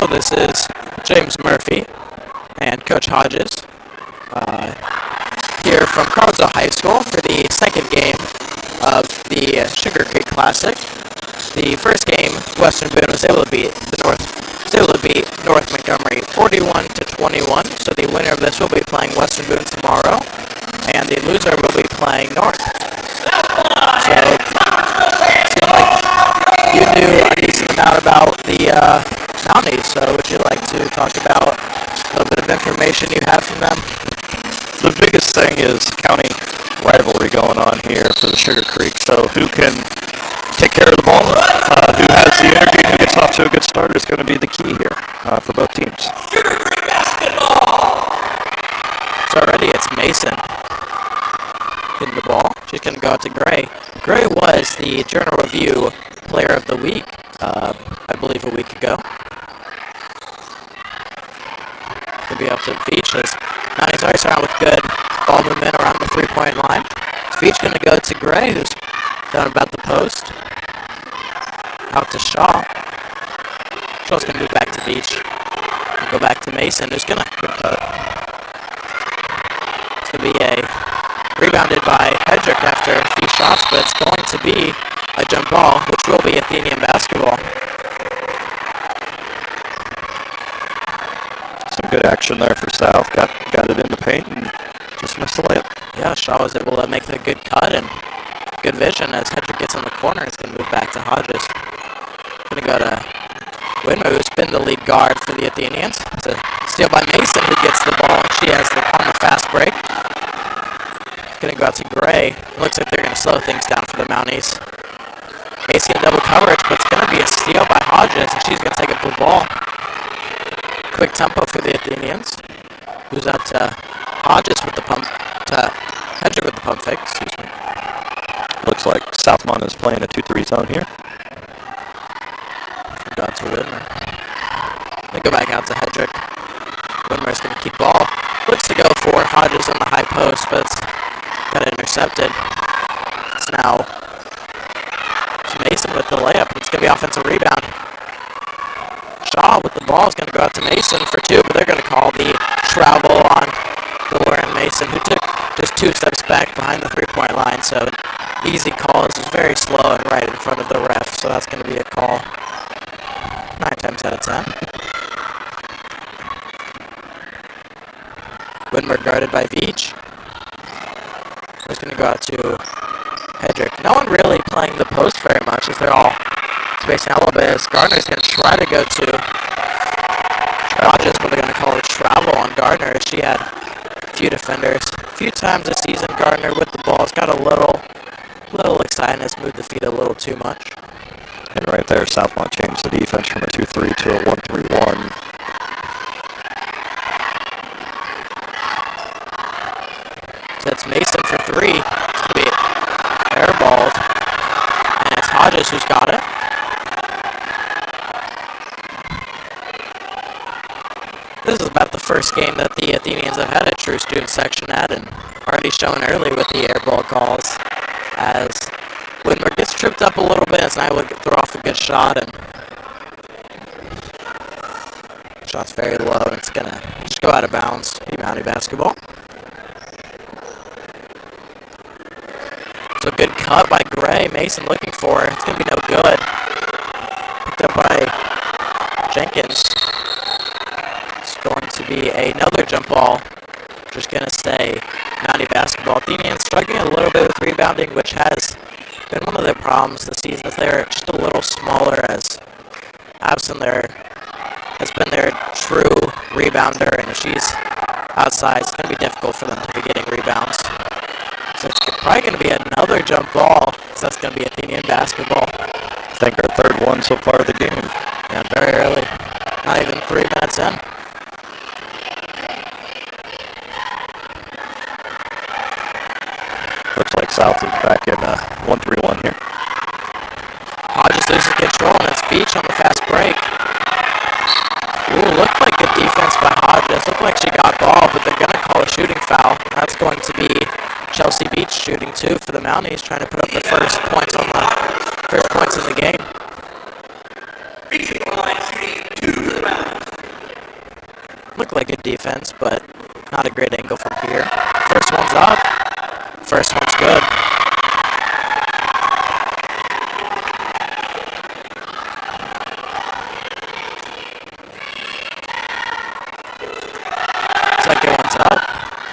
Hello, this is James Murphy and Coach Hodges here from Crawfordsville High School for the second game of the Sugar Creek Classic. The first game, Western Boone was able to beat North Montgomery 41-21. So the winner of this will be playing Western Boone tomorrow, and the loser will be playing North. So it seemed like you knew a decent amount about the Mounties. So would you like to talk about a little bit of information you have from them? The biggest thing is county rivalry going on here for the Sugar Creek. So who can take care of the ball, who has the energy, who gets off to a good start is going to be the key here for both teams. Sugar Creek basketball! So already it's Mason getting the ball. She's going to go out to Gray. Gray was the Journal Review Player of the Week, I believe a week ago. Going to be up to Veach. Mounties already starting with good ball movement around the three-point line. Veach going to go to Gray, who's down about the post. Out to Shaw. Shaw's going to move back to Veach. Go back to Mason, who's going to... It's going to be rebounded by Hedrick after a few shots, but it's going to be a jump ball, which will be Athenian basketball. Some good action there for South. Got it in the paint and just missed the layup. Yeah, Shaw was able to make a good cut and good vision as Hedrick gets in the corner. It's going to move back to Hodges. Going to go to Widmer, who's been the lead guard for the Athenians. It's a steal by Mason, who gets the ball. She has on the fast break. Going to go out to Gray. It looks like they're going to slow things down for the Mounties. Mason in double coverage, but it's going to be a steal by Hodges, and she's going to take up the ball. Quick tempo for the Athenians. Who's out to Hodges with the pump, to Hedrick with the pump fake, excuse me. Looks like Southmont is playing a 2-3 zone here. Go out to Widmer. They go back out to Hedrick. Widmer's going to keep ball. Looks to go for Hodges on the high post, but it's got it intercepted. It's now Mason with the layup. It's going to be offensive rebound. Shaw with the ball is going to go out to Mason for two, but they're going to call the travel on Lauren Mason, who took just 2 steps back behind the three-point line. So easy call. This is very slow and right in front of the ref, so that's going to be a call 9 times out of 10. Widmer guarded by Veach. He's going to go out to Hedrick. No one really playing the post very much as they're all spacing out a little bit. As Gardner's going to try to go to Hodges, but they're going to call it travel on Gardner. She had a few defenders. A few times this season, Gardner with the ball has got a little excited, moved the feet a little too much. And right there, Southmont changed the defense from a 2-3 to a 1-3-1. That's Mason for 3. It's going to be airballed. And it's Hodges who's got it. This is about the first game that the Athenians have had a true student section at, and already shown early with the airball calls as Widmer gets tripped up a little bit as I would throw off a good shot, and shot's very low, and it's going to just go out of bounds. Be Mountie basketball. So good cut by Gray. Mason looking for it. It's going to be no good. Picked up by Jenkins. It's going to be another jump ball. Just going to stay Mountie basketball. Athenians struggling a little bit with rebounding, which has been one of their problems this season. They're just a little smaller, as Absent there has been their true rebounder, and if she's outside, it's going to be difficult for them to be getting rebounds. So it's probably going to be another jump ball, so that's going to be Athenian basketball. I think our third one so far of the game. Yeah, very early. Not even 3 minutes in. Looks like South is back in 1-3-1 here. Hodges loses control, and it's Veach on the fast break. Ooh, looked like good defense by Hodges. Looked like she got ball, but they're going to call a shooting foul. That's going to be Chelsea Veach shooting 2 for the Mounties, trying to put up the first points in the game. Reaching the line, shooting 2 for the Mounties. looked like good defense, but not a great angle from here. First one's up. First one's good. Second one's up.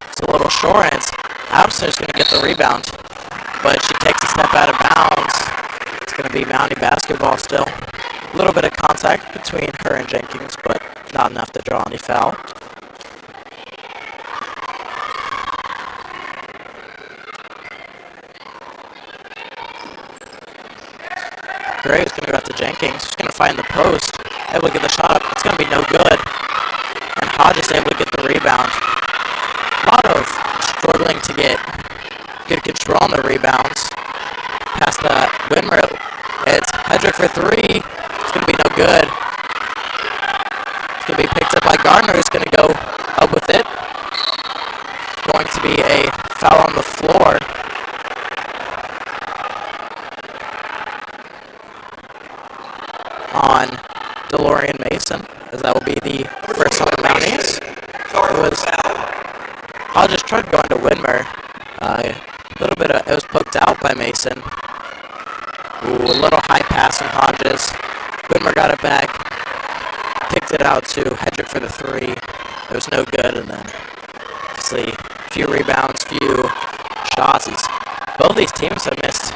It's a little short, and it's Abson's going to get the rebound, but she takes a step out of bounds. It's going to be Mountie basketball still. A little bit of contact between her and Jenkins, but not enough to draw any foul. Gray is going to go out to Jenkins. She's going to find the post. Able to get the shot up. It's going to be no good. And Hodges able to get the rebound. A lot of struggling to get good control on the rebounds. Past Widmer. It's Hedrick for three. It's going to be no good. It's going to be picked up by Gardner, who's going to go up with it. Going to be a foul on the floor. On DeLorean Mason, as that will be the first on the Mounties. I'll just try to go into Widmer. A little bit of, it was poked out by Mason. Ooh, a little high pass from Hodges. Widmer got it back, kicked it out to Hedrick for the three. It was no good, and then obviously a few rebounds, few shots. Both these teams have missed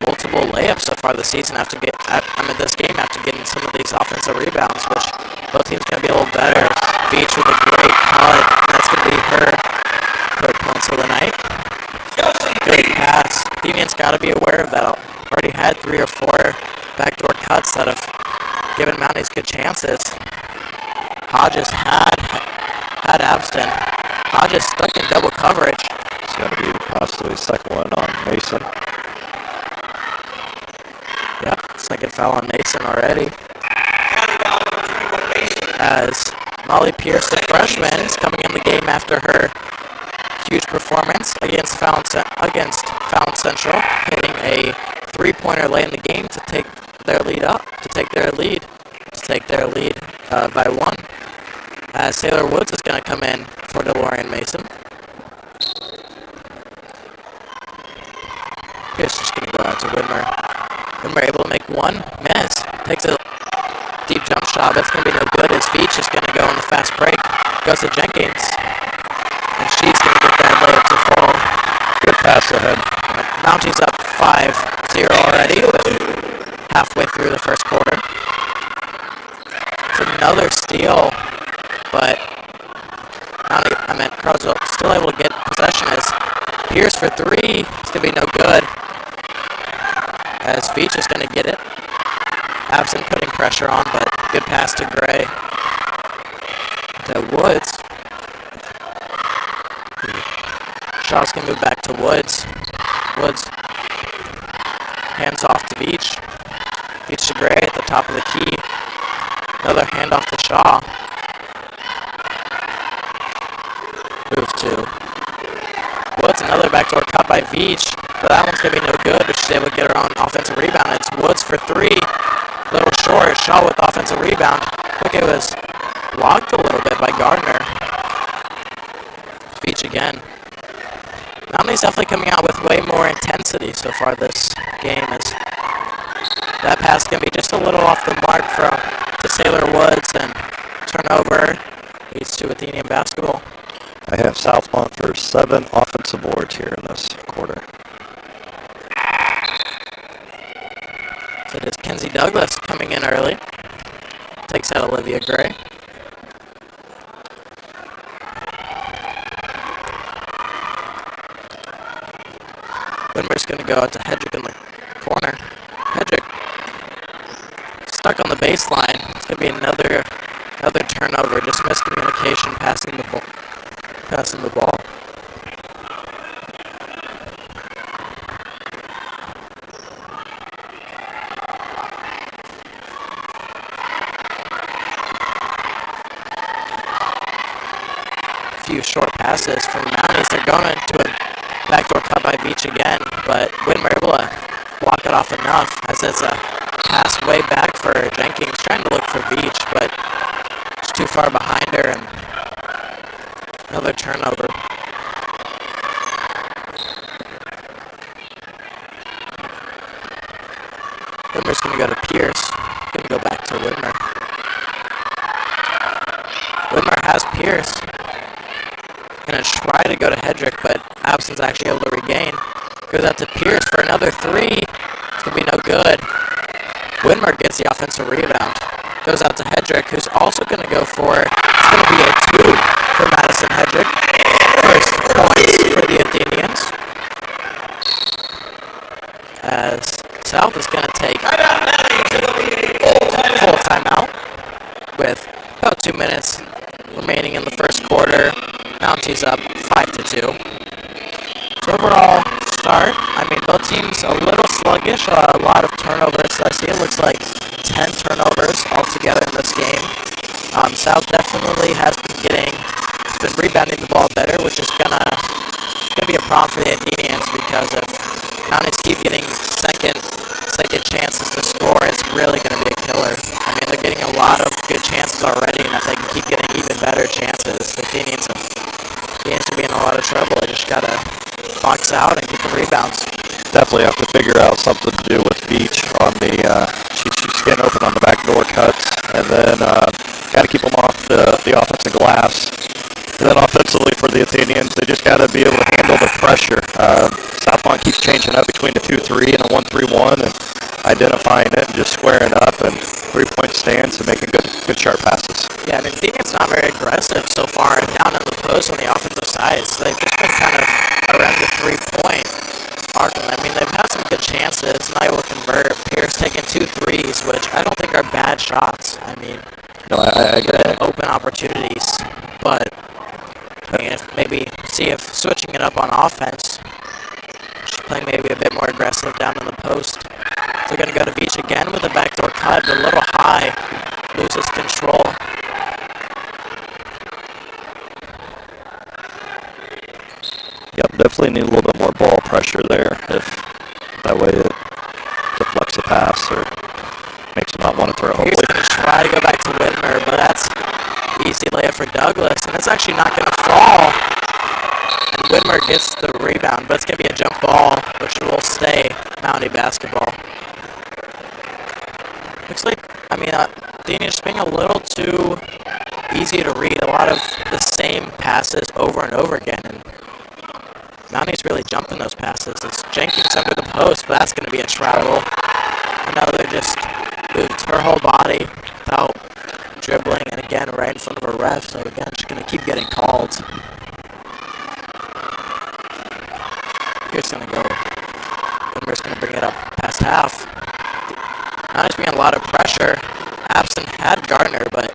multiple layups so far this season this game after getting some of these offensive rebounds, which both teams going to be a little better. Beach with a great cut. That's going to be her third points of the night. Good pass. Athenians got to be aware of that. Already had 3 or 4 backdoor cuts that have given Mounties good chances. Hodges had Abston. Hodges stuck in double coverage. It's going to be possibly the second one on Mason. Yep, second foul on Mason already. As Molly Pierce, the freshman, is coming in the game after her huge performance against Fallon Central, hitting a three-pointer late in the game to take their lead by 1. As Taylor Woods is going to come in for DeLorean Mason. Pierce just going to go out to Widmer. Widmer able to make one miss. Takes a deep jump shot, but it's going to be no good. His feet's just going to go on the fast break. Goes to Jenkins. And she's going to get that layup to fall. Good pass ahead. Mounties up 5-0 already with halfway through the first quarter. It's another steal, but Crawfordsville still able to get possession as Pierce for three. It's going to be no good. As Veach is going to get it. Absent putting pressure on, but good pass to Gray. To Woods. Shot's going to move back to Woods. Woods hands off to Veach. Veach to Gray at the top of the key. Another handoff to Shaw. Move to Woods. Another backdoor cut by Veach. But that one's going to be no good, but she's able to get her own offensive rebound. It's Woods for three. Little short. Shaw with offensive rebound. I think it was blocked a little bit by Gardner. Veach again. Mounties definitely coming out with way more intensity so far this game. As that pass can be just a little off the mark to Sailor Woods, and turnover leads to Athenian basketball. I have Southmont for 7 offensive boards here in this quarter. So it is Kenzie Douglas coming in early. Takes out Olivia Gray. Widmer's going to go out to Hedrick in the corner. Hedrick stuck on the baseline. It's going to be another turnover. Just miscommunication passing the ball. Few short passes from Mounties. They're going into a backdoor cut by Beach again, but Widmer able to block it off enough as it's a pass way back for Jenkins, trying to look for Beach, but it's too far behind her, and Another turnover. Whitmer's going to go to Pierce. Going to go back to Whitmer. Whitmer has Pierce. Going to try to go to Hedrick, but Abson's actually able to regain. Goes out to Pierce for another three. It's going to be no good. Whitmer gets the offensive rebound. Goes out to Hedrick, who's also going to go for, it's going to be a two for Madison Hedrick. First points for the Athenians. As South is going to take full timeout with about 2 minutes remaining in the first quarter. Mounties up 5-2. So overall start, I mean, both teams a little sluggish, a lot of turnovers. I see it looks like 10 turnovers altogether in this game. South definitely has been rebounding the ball better, which is gonna be a problem for the Athenians, because if Mounties keep getting second chances to score, it's really gonna be a killer. I mean, they're getting a lot of good chances already, and if they can keep getting even better chances, the Athenians will be in a lot of trouble. They just gotta box out and get the rebounds. Definitely have to figure out something to do with Beach on the, she's getting open on the backdoor cuts, and then got to keep them off the offensive glass. And then offensively for the Athenians, they just got to be able to handle the pressure. Southmont keeps changing up between the 2-3 and a 1-3-1, and identifying it and just squaring up and three-point stance and making good sharp passes. Yeah, I mean, Athenians not very aggressive so far down in the post on the offensive side, so they've just been kind of around the three-point arc. I mean, they've had some good chances, not able to convert. Pierce taking 2 threes, which I don't think are bad shots. I mean, no, I get it. Open opportunities, but I mean, see if switching it up on offense, just playing maybe a bit more aggressive down in the post. They're going to go to Beach again with a backdoor cut, but a little high, loses control. Yep, definitely need a little bit more ball pressure there, if that way it deflects the pass or makes them not want to throw. He's going to try to go back to Whitmer, but that's easy layup for Douglas, and it's actually not going to fall. And Whitmer gets the rebound, but it's going to be a jump ball, which will stay Mountie basketball. Looks like, I mean, the Athenians being a little too easy to read. A lot of the same passes over and over again, and Mounties really jumping those passes. It's Jenkins under the post, but that's going to be a travel. Another just moved her whole body without dribbling, and again, right in front of a ref, so again, she's going to keep getting called. Here's going to go. Whitmer's going to bring it up past half. Mounties being a lot of pressure. Absent had Gardner, but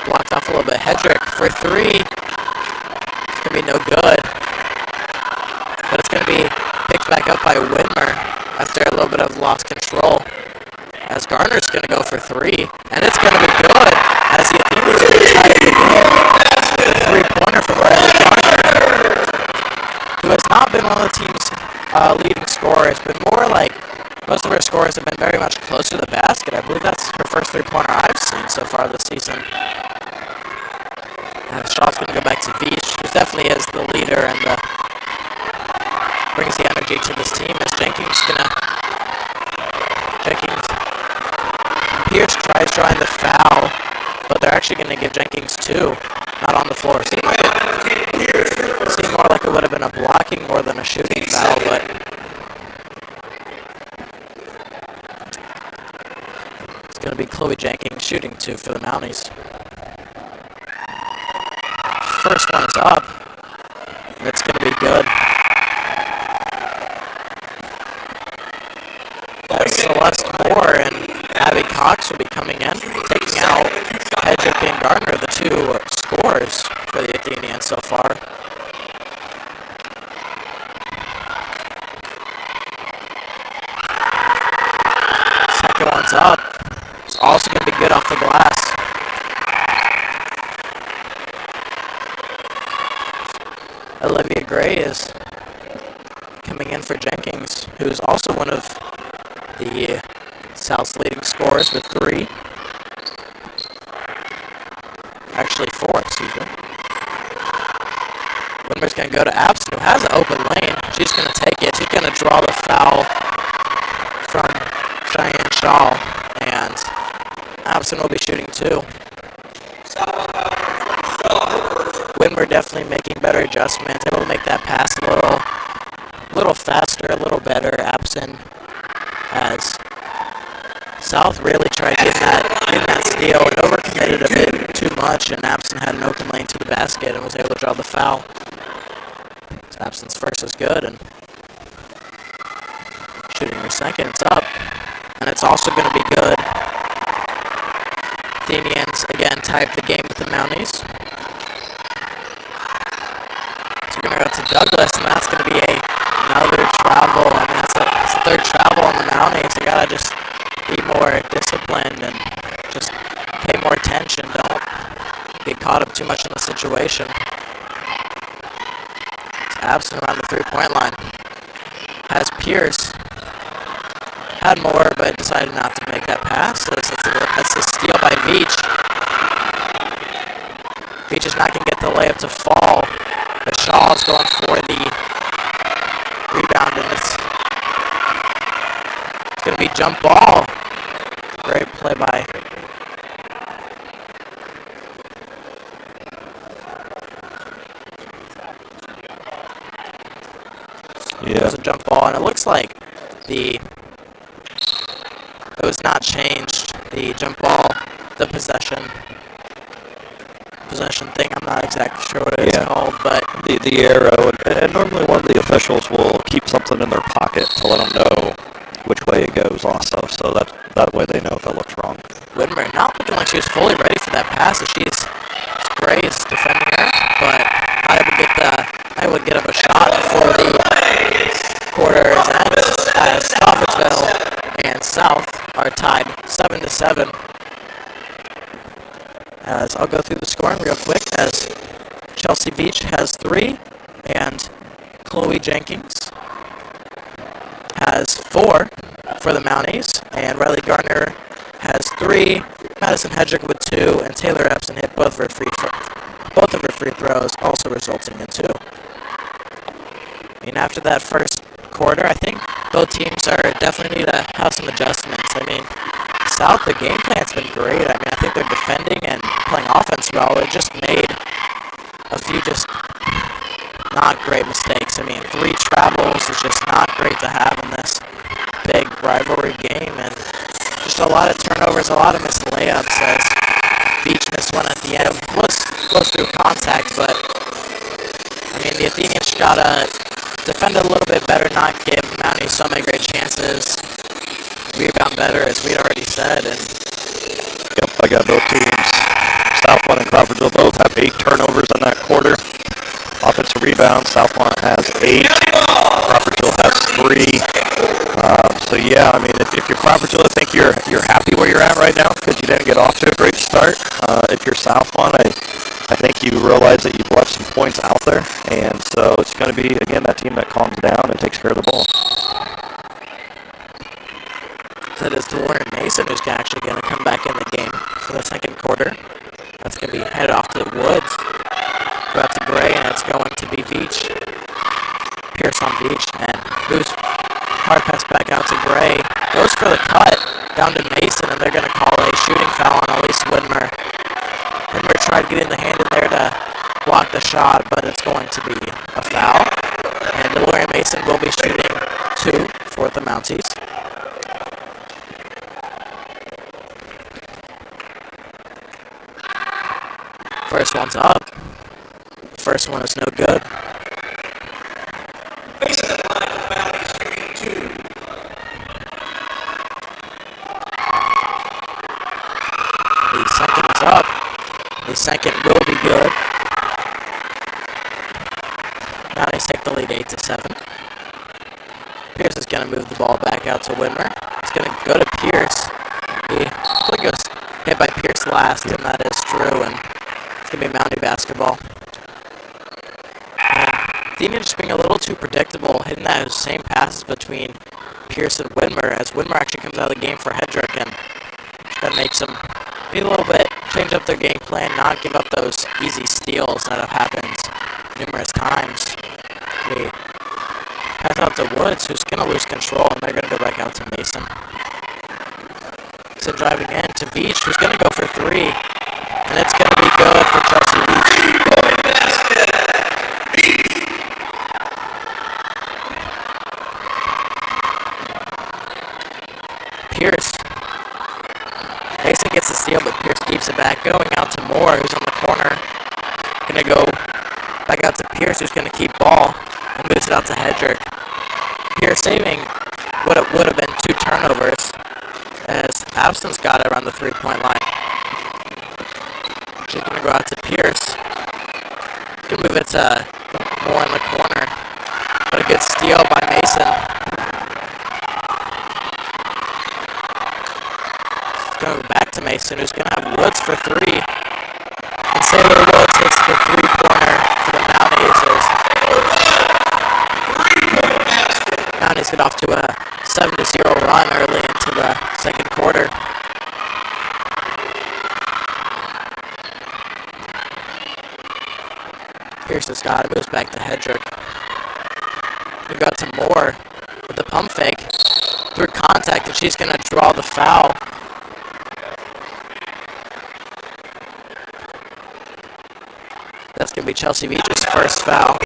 blocked off a little bit. Hedrick for three. It's going to be no good. But it's going to be picked back up by Whitmer after a little bit of lost control. As Gardner's going to go for three. And it's going to be good. As the Athenians are going to try to get in the three-pointer from Riley Gardner, who has not been one of the team's leading scorers, but more like most of her scores have been very much close to the basket. I believe that's her first three-pointer I've seen so far this season. The shot's going to go back to Vish, who definitely is the leader and brings the energy to this team. As Pierce tries drawing the foul, but they're actually going to give Jenkins two, not on the floor. It seemed more like it would have been a blocking more than a shooting foul, but it's going to be Chloe Jenkins shooting two for the Mounties. First one is up, and it's going to be good. Celeste Moore and Abby Cox will be coming in, taking out Hedrick and Gardner, the two scorers for the Athenians so far. Second one's up. It's also going to be good off the glass. Olivia Gray is coming in for Jenkins, who's also one of the South's leading scorers with three. Actually four, excuse me. Whitmer's going to go to Abson, who has an open lane. She's going to take it. She's going to draw the foul from Cheyenne Shaw, and Abson will be shooting 2. Whitmer definitely making better adjustments, able to make that pass a little faster, a little better. Abson, as South really tried getting that steal and overcommitted a bit too much, and Abson had an open lane to the basket and was able to draw the foul. So Abson's first is good, and shooting her second, it's up, and it's also going to be good. Athenians again tied the game with the Mounties. So we're going to go to Douglas, and that's going to be another travel. I mean, that's the third travel on the Mounties. They got to just be more disciplined and just pay more attention. Don't get caught up too much in the situation. It's Abson around the three-point line. Has Pierce. Had more, but decided not to make that pass. That's a steal by Veach. Veach is not going to get the layup to fall, but Shaw's going for the rebound, and it's going to be jump ball. Great play by it was a jump ball, and it looks like it was not changed. The jump ball, the possession thing. I'm not exactly sure what it's called, but the arrow, and normally one of the officials will keep something in their pocket to let them know which way it goes also, so that way they know if it looks wrong. Whitmer not looking like she was fully ready for that pass, as she's Grace defending her, but I would get up a shot before the quarter is ended, as Crawfordsville and South are tied 7-7. As I'll go through the scoring real quick, as Chelsea Beach has 3, and Chloe Jenkins has 4 for the Mounties, and Riley Garner has 3, Madison Hedrick with 2, and Taylor Epson hit both of her free throws, also resulting in 2. I mean, after that first quarter, I think both teams are definitely need to have some adjustments. I mean, South, the game plan's been great. I mean, I think they're defending and playing offense well. It just made a few just not great mistakes. I mean, 3 travels is just not great to have in this big rivalry game, and just a lot of turnovers, a lot of missed layups, as Beach missed one at the end. Was through contact, but I mean, the Athenians gotta defend a little bit better, not give Mounties so many great chances. Rebound better, as we already said, and Yep, I got both teams. Southmont and Crawfordsville both have 8 turnovers in that quarter. Offensive rebound, Southmont has 8. Crawfordsville has 3. So yeah, I mean, if you're Crawfordsville, I think you're happy where you're at right now because you didn't get off to a great start. If you're Southmont, I think you realize that you've left some points out there, and so it's going to be, again, that team that calms down and takes care of the ball. So it is DeLorean Mason who's actually going to come back in the game for the second quarter. That's going to be headed off to the Woods. Go out to Gray, and it's going to be Beach. Pierce on Beach, and moves hard pass back out to Gray. Goes for the cut down to Mason, and they're going to call a shooting foul on Elise Whitmer. Whitmer tried getting the hand in there to block the shot, but it's going to be a foul. And DeLorean Mason will be shooting 2 for the Mounties. First one's up. First one is no good. The second is up. The second will be good. Now they take the lead 8-7. Pierce is going to move the ball back out to Whitmer. It's going to go to Pierce. He goes hit by Pierce last, and that is true. And it's going to be Mountie basketball. Athenians just being a little too predictable, hitting those same passes between Pierce and Whitmer, as Whitmer actually comes out of the game for Hedrick, and that makes them be a little bit, change up their game plan, not give up those easy steals that have happened numerous times. We pass out to Woods, who's going to lose control, and they're going to go back out to Mason. So driving in to Beach, who's going to go for three. And it's going to be good for Chelsea Beach. Pierce. Mason gets the steal, but Pierce keeps it back. Going out to Moore, who's on the corner. Going to go back out to Pierce, who's going to keep ball. And moves it out to Hedrick. Pierce saving what it would have been 2 turnovers, as Abson's got it around the 3-point line. She's going to go out to Pierce. Can move it to Moore in the corner. But a good steal by Mason. Going back to Mason, who's going to have Woods for 3. And Sailor Woods hits the 3-pointer for the Mounties. Mounties get off to a 7-0 run early into the second quarter. Pierce has got it, moves back to Hedrick. We got to Moore with the pump fake through contact, and she's going to draw the foul. That's going to be Chelsea Beach's first foul.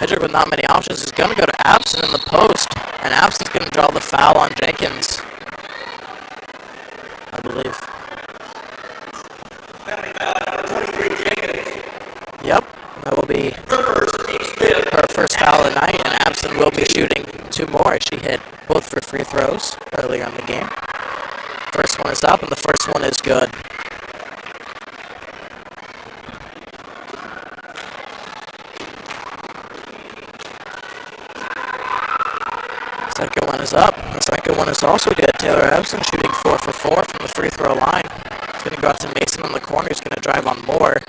Hedrick with not many options is going to go to Abson in the post, and Abson's going to draw the foul on Jenkins, I believe. Yep, that will be her first foul of the night, and Abson will be shooting 2 more. She hit both for free throws earlier in the game. First one is up, and the first one is good. Second one is up. The second one is also good. Taylor Abson shooting 4 for 4 from the free throw line. It's going to go out to Mason on the corner. He's going to drive on Moore.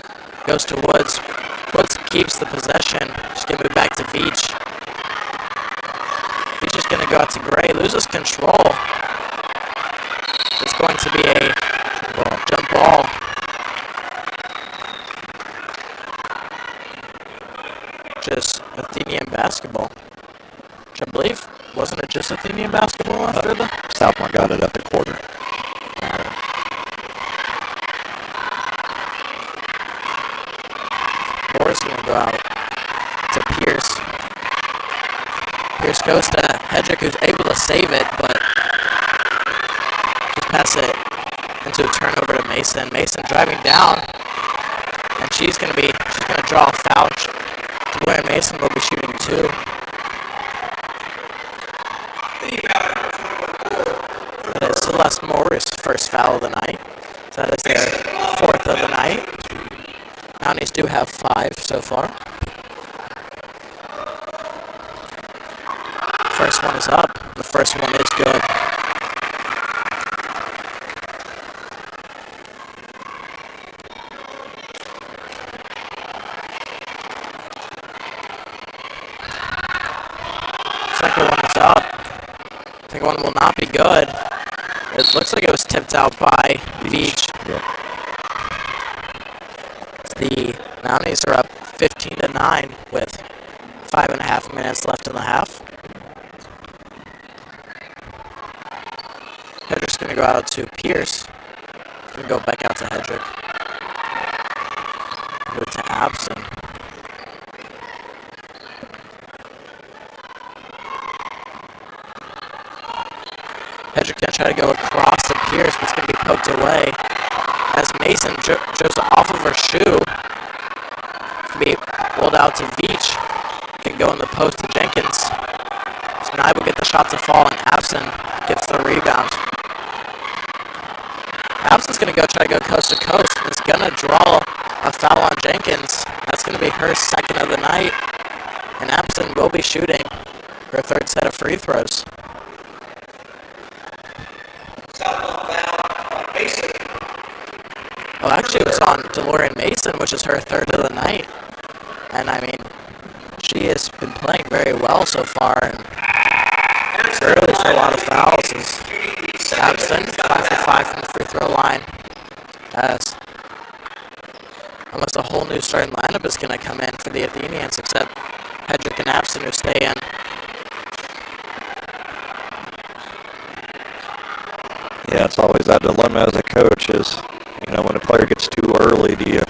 Goes to Woods. Woods keeps the possession. She's going to move back to Veach. Veach is going to go out to Gray. Loses control. It's going to be a jump ball. Just Athenian basketball. Which I believe, wasn't it just Athenian basketball after the? Southmont got it up at quarter. Moore's going to go out to Pierce. Pierce goes to Hedrick, who's able to save it, but just pass it into a turnover to Mason. Mason driving down, and she's going to draw a foul. Blair Mason will be shooting 2. That is Celeste Moore's first foul of the night. So that is their 4th of the night. Mounties do have 5 so far. First one is up. The first one is good. Second one is up. Second one will not be good. It looks like it was tipped out by Veach. Yep. The Mounties are up 15-9 with 5.5 minutes left in the half. Hedrick's going to go out to Pierce. Going to go back out to Hedrick. Move to Abson. Hedrick going to try to go across to Pierce, but it's going to be poked away. As Mason goes off of her shoe, to be pulled out to Veach. Can go in the post to Jenkins. So now will get the shot to fall, and Abson gets the rebound. Abson's going to try to go coast to coast, and is going to draw a foul on Jenkins. That's going to be her second of the night, and Abson will be shooting her 3rd set of free throws. Oh, actually, it was on DeLorean Mason, which is her 3rd of the night. And, I mean, she has been playing very well so far. And early for a lot of fouls. Abston, 5 for 5 from the free throw line. As almost a whole new starting lineup is going to come in for the Athenians, except Hedrick and Abston who stay in. Yeah, it's always that dilemma as a coach is, when a player gets too early, do you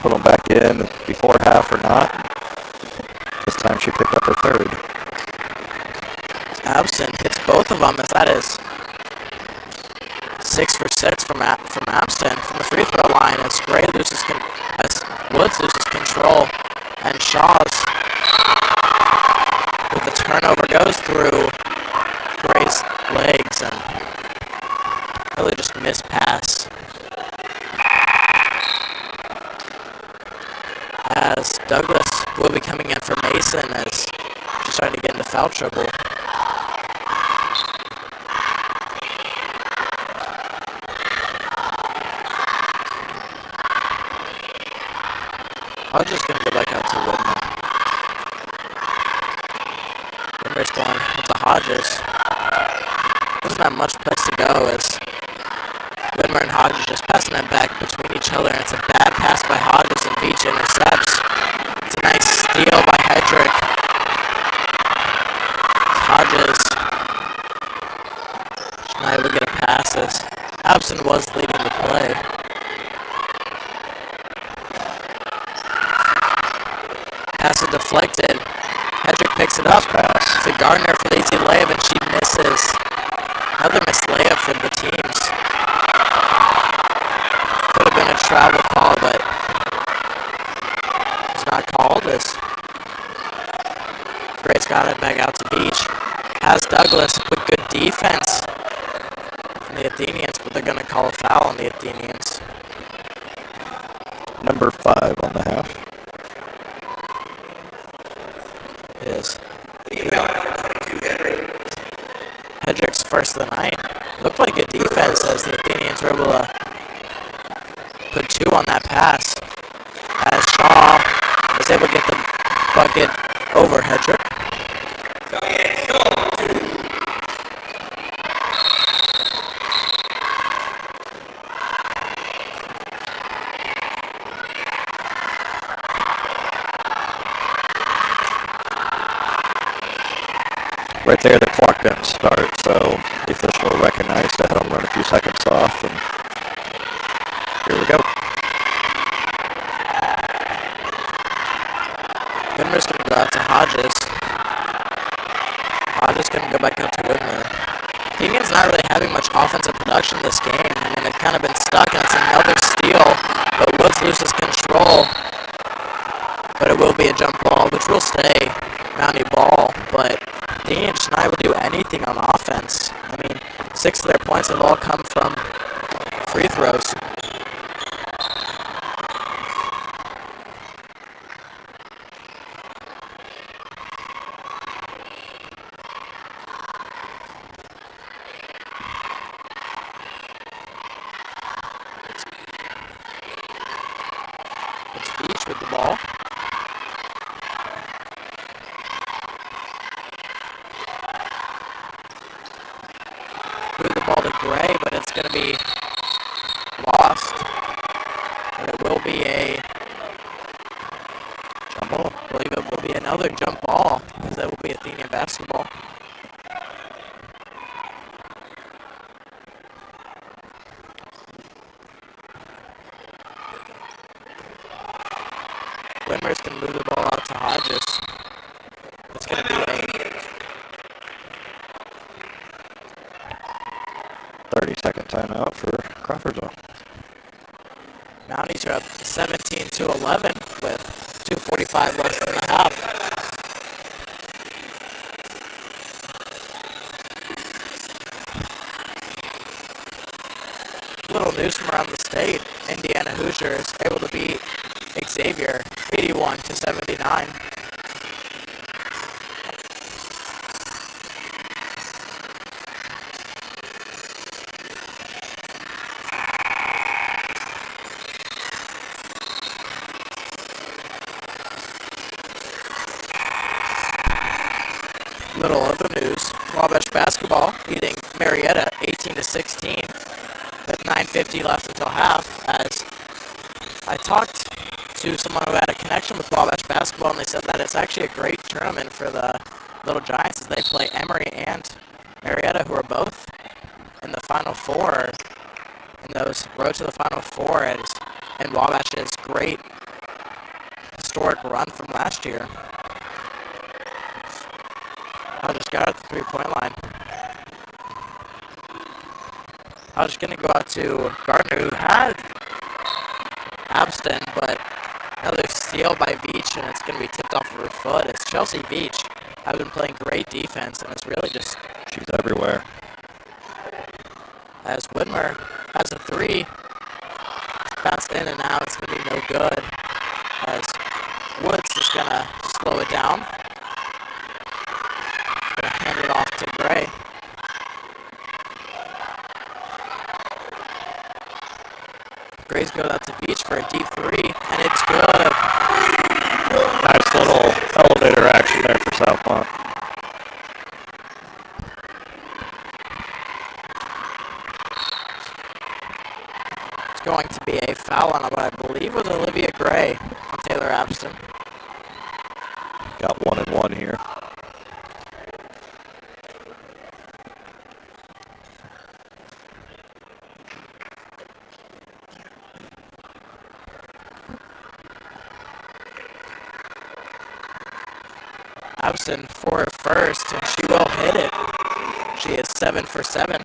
put them back in before half or not? This time she picked up her third. Abston hits both of them as that is 6 for 6 from Abston from the free throw line as as Woods loses control and Shaw's with the turnover goes through Gray's legs and really just missed pass. As Douglas will be coming in for Mason as she's starting to get into foul trouble. I'm just going to go back out to Whitmer. Whitmer's going to Hodges. Doesn't have much place to go as Whitmer and Hodges just passing that back between each other. And it's a bad pass by Hodges and Beach intercepts. It's a nice steal by Hedrick. Hodges not able to get a pass as Abston was leading the play. Pass is deflected. Hedrick picks it up to Gardner for the easy layup, and she misses. Another missed layup for the teams. Could have been a travel call, but it's not called. Gray's got it back out to Beach. Has Douglas with good defense from the Athenians, but they're going to call a foul on the Athenians. Number 5 on the half. Is Hedrick's first of the night. Looked like good defense as the Athenians were able to put 2 on that pass. As Shaw was able to get the bucket over Hedrick. Right there, the clock didn't start, so the official recognized to have him run a few seconds off, and here we go. Whitmer's going to go out to Hodges. Hodges going to go back out to Whitmer. Athenians not really having much offensive production this game. I mean, they've kind of been stuck, and it's another steal, but Woods loses control. But it will be a jump ball, which will stay Mountie ball, but Athenians just not able to do anything on offense. I mean, 6 of their points have all come from free throws. It's Beach with the ball. Move the ball to Gray, but it's going to be lost. And it will be a jump ball. I believe it will be another jump ball, because that will be Athenian basketball. Whitmer's going to move the ball out to Hodges. It's going to be a 30-second timeout for Crawfordsville. Mounties are up 17-11 with 2:45 left in the half. Little news from around the state. Indiana Hoosiers able to beat Xavier 81-79. Little other news. Wabash basketball beating Marietta 18-16 with 9:50 left until half. As I talked to someone who had a connection with Wabash basketball, and they said that it's actually a great tournament for the Little Giants as they play Emory and Marietta, who are both in the Final Four, in those road to the Final Four, and Wabash's great historic run from last year. I just got out the three-point line. I was going to go out to Gardner, who had Abston, but another steal by Veach, and it's going to be tipped off of her foot. It's Chelsea Veach. I've been playing great defense, and it's really just... She's everywhere. As Whitmer has a three. Bounced in and out. It's going to be no good. As Woods is going to slow it down. Going to hand it off to Gray. Gray's goes out to Beach for a deep three, and it's good. Nice little elevator action there for Southmont. It's going to be a foul on what I believe was Olivia Gray on Taylor Abston. Got 1 and 1 here. Abston for her first, and she will hit it. She is 7 for 7.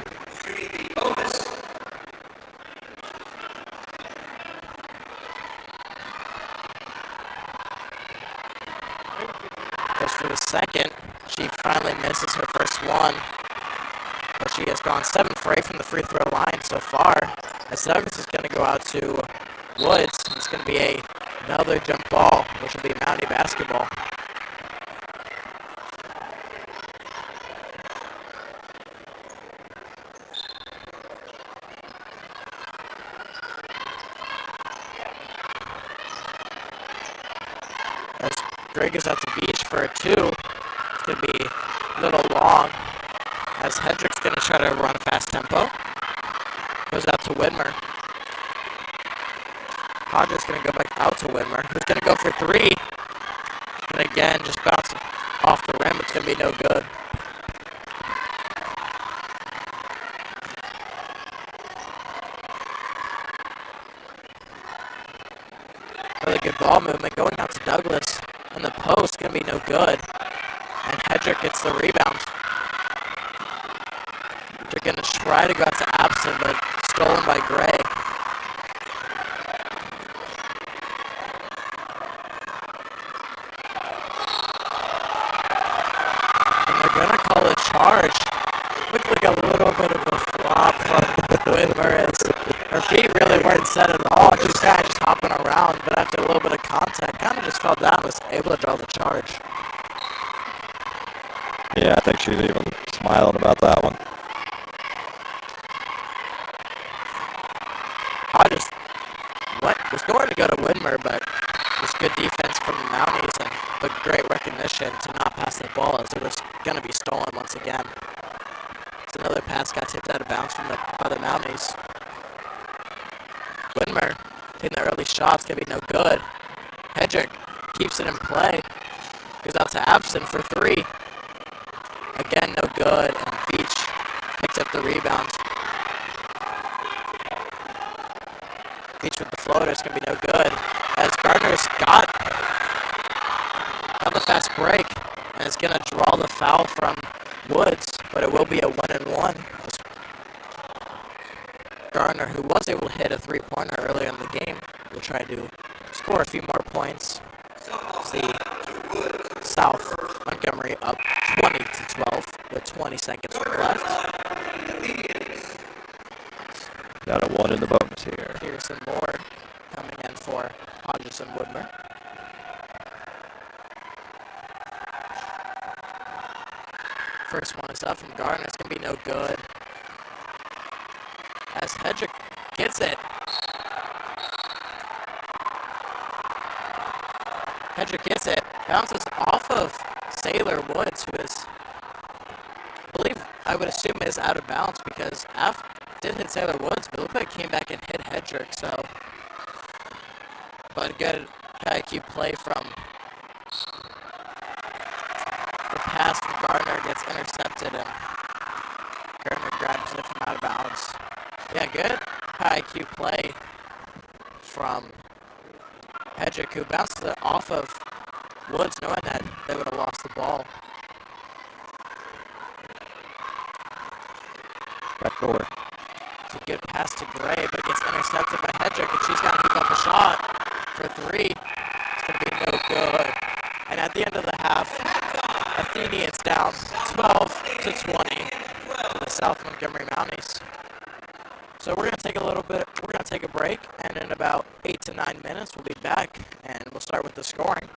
Goes for the second. She finally misses her first one, but she has gone 7 for 8 from the free throw line so far. As Douglas is going to go out to Woods, it's going to be another jump ball, which will be Mountie basketball. Greg is at the beach for a 2. It's going to be a little long as Hedrick's going to try to run a fast tempo. Goes out to Whitmer. Hodges going to go back out to Whitmer, who's going to go for 3. And again, just bouncing off the rim. It's going to be no good. Really good ball movement going out to Douglas. And the post going to be no good. And Hedrick gets the rebound. They're going to try to go out to Abston, but stolen by Gray. And they're going to call a charge. Looked like a little bit of a flop from Whitmer as her feet really weren't set at all. She's kind of just hopping around, but after a little bit of contact, kind of just fell down and was able to draw the charge. Yeah, I think she's even smiling about that one. Hodges was going to go to Whitmer, but just good defense from the Mounties and but great recognition to not pass the ball as it was going to be stolen once again. It's another pass got tipped out of bounds by the Mounties. Whitmer taking the early shots, going to be no good. Hedrick keeps it in play. Goes out to Abston for 3. Again, no good. And Veach picks up the rebound. Veach with the floater. It's going to be no good. As Gardner's got the fast break. And it's going to draw the foul from Woods. But it will be a 1-and-1. Gardner, who was able to hit a 3-pointer earlier in the game, will try to score a few more points. See South Montgomery up 20-12 with 20 seconds left. Got a 1 in the bonus here. Pearson Moore coming in for Hodges and Whitmer. First one is up from Gardner. It's going to be no good. As Hedrick gets it. Hedrick gets it. Bounces off of Sailor Woods, who is, I believe, I would assume is out of bounds because F did hit Sailor Woods, but it looked like it came back and hit Hedrick, so. But good IQ play from the pass from Gardner gets intercepted and Gardner grabs it from out of bounds. Yeah, good high IQ play from Hedrick, who bounces it off of Woods, knowing that they would have lost the ball. Back door. It's a good pass to Gray, but gets intercepted by Hedrick, and she's got to hook up a shot for three. It's going to be no good. And at the end of the half, Athenians down 12-20 to the South Montgomery Mounties. So we're going to take we're going to take a break, and in about 8 to 9 minutes, we'll be back, and we'll start with the scoring.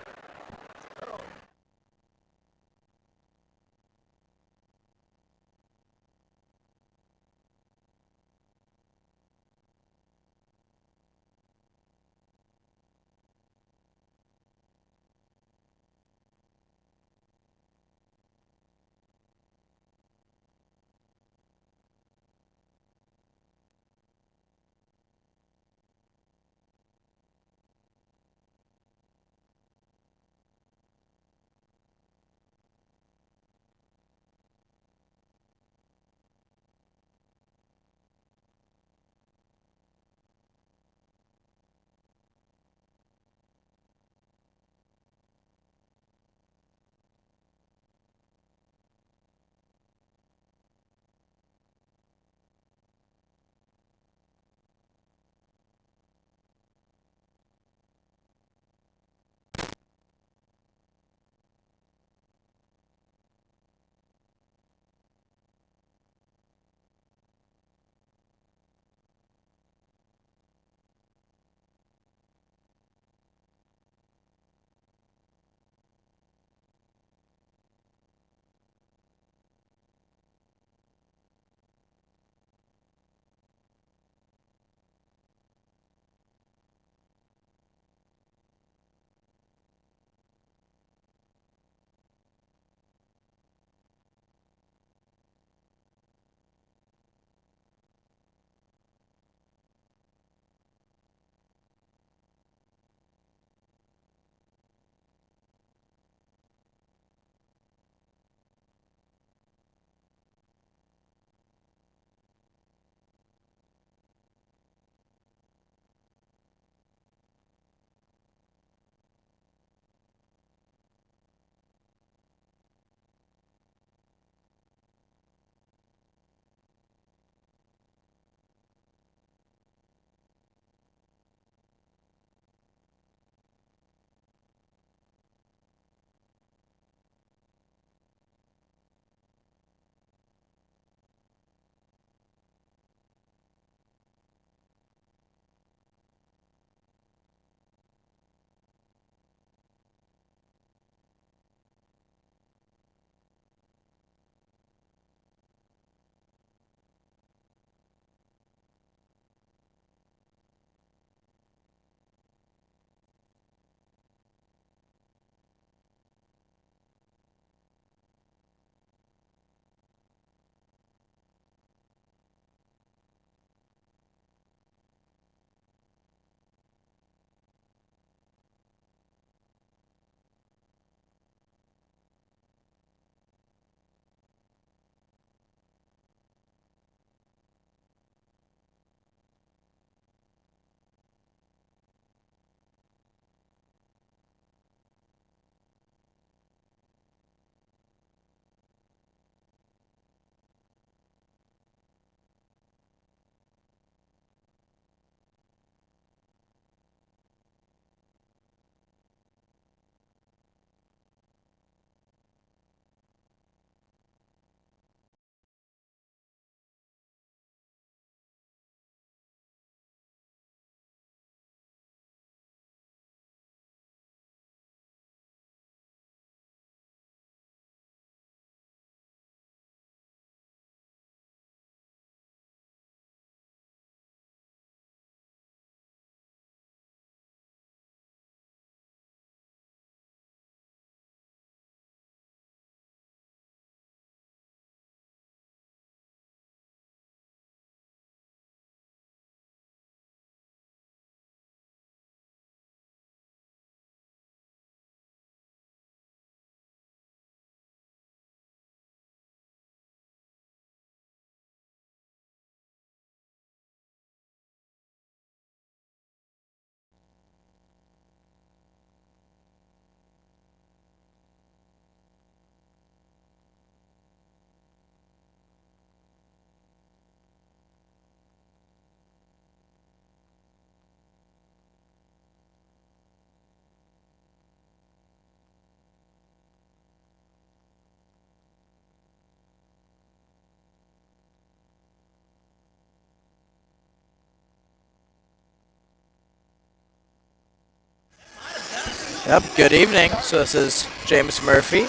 Yep, good evening. So this is James Murphy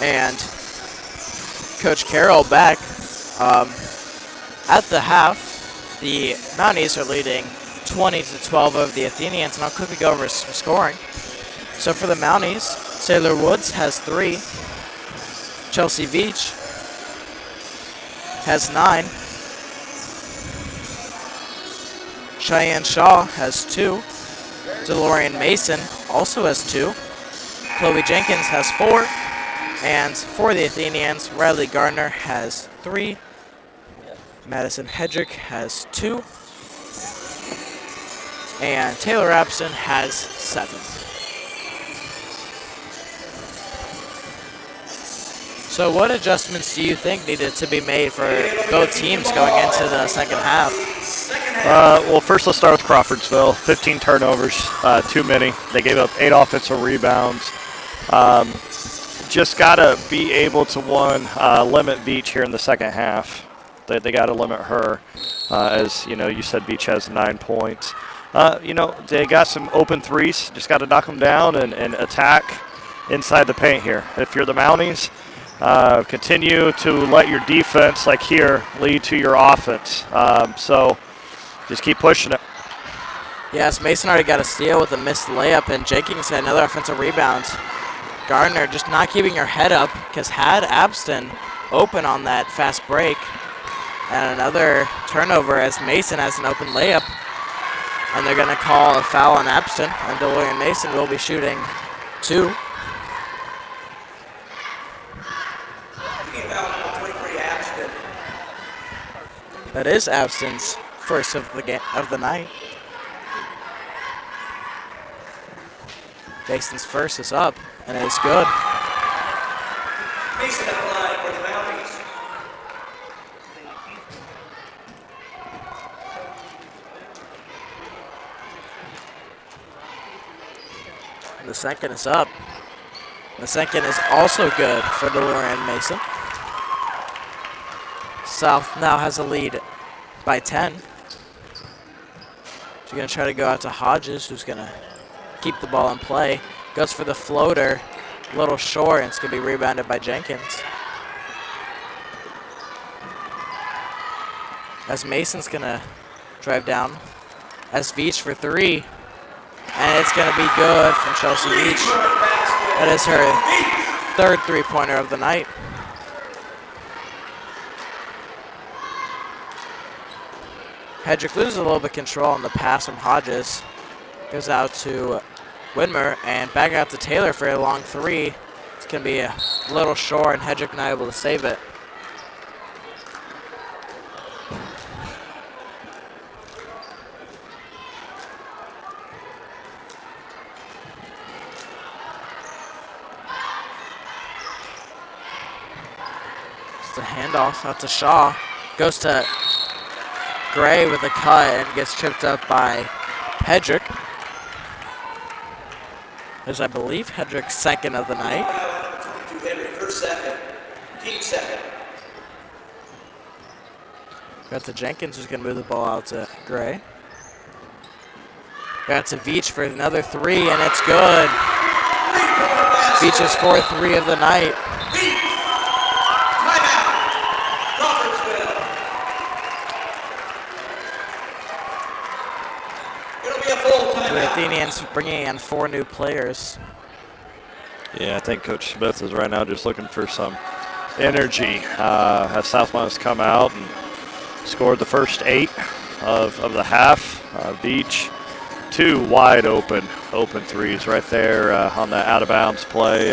and Coach Carroll back. At the half, the Mounties are leading 20-12 over the Athenians, and I'll quickly go over some scoring. So for the Mounties, Sailor Woods has 3. Chelsea Veach has 9. Cheyenne Shaw has 2. DeLorean Mason also has 2. Chloe Jenkins has 4. And for the Athenians, Riley Gardner has 3. Madison Hedrick has 2. And Taylor Abston has 7. So what adjustments do you think needed to be made for both teams going into the second half? Well, first let's start with Crawfordsville. 15 turnovers, too many. They gave up 8 offensive rebounds. Just got to be able to, limit Beach here in the second half. They got to limit her. As, you said Beach has 9 points. They got some open threes. Just got to knock them down and attack inside the paint here. If you're the Mounties, continue to let your defense, like here, lead to your offense. So just keep pushing it. Yes, Mason already got a steal with a missed layup, and Jenkins had another offensive rebound. Gardner just not keeping her head up because had Abston open on that fast break. And another turnover as Mason has an open layup. And they're going to call a foul on Abston, and DeLorean Mason will be shooting 2. That is Abston's first of the night. Mason's first is up, and it is good. Mason at the line for the Mounties. The second is up. The second is also good for DeLorean Mason. South now has a lead by 10. She's going to try to go out to Hodges, who's going to keep the ball in play. Goes for the floater, a little short, and it's going to be rebounded by Jenkins. As Mason's going to drive down. As Veach for 3. And it's going to be good from Chelsea Veach. That is her third three-pointer of the night. Hedrick loses a little bit of control on the pass from Hodges. Goes out to Widmer and back out to Taylor for a long 3. It's going to be a little short, and Hedrick not able to save it. It's a handoff out to Shaw. Goes to Gray with a cut and gets tripped up by Hedrick. As I believe Hedrick's second of the night. First second. Team second. Got to Jenkins, who's going to move the ball out to Gray. Got to Veach for another 3, and it's good. Veach's fourth 3 of the night. The Athenians bringing in 4 new players. Yeah, I think Coach Smith is right now just looking for some energy. As Southmont has come out and scored the first 8 of the half. Beach, 2 wide open threes right there on that out-of-bounds play.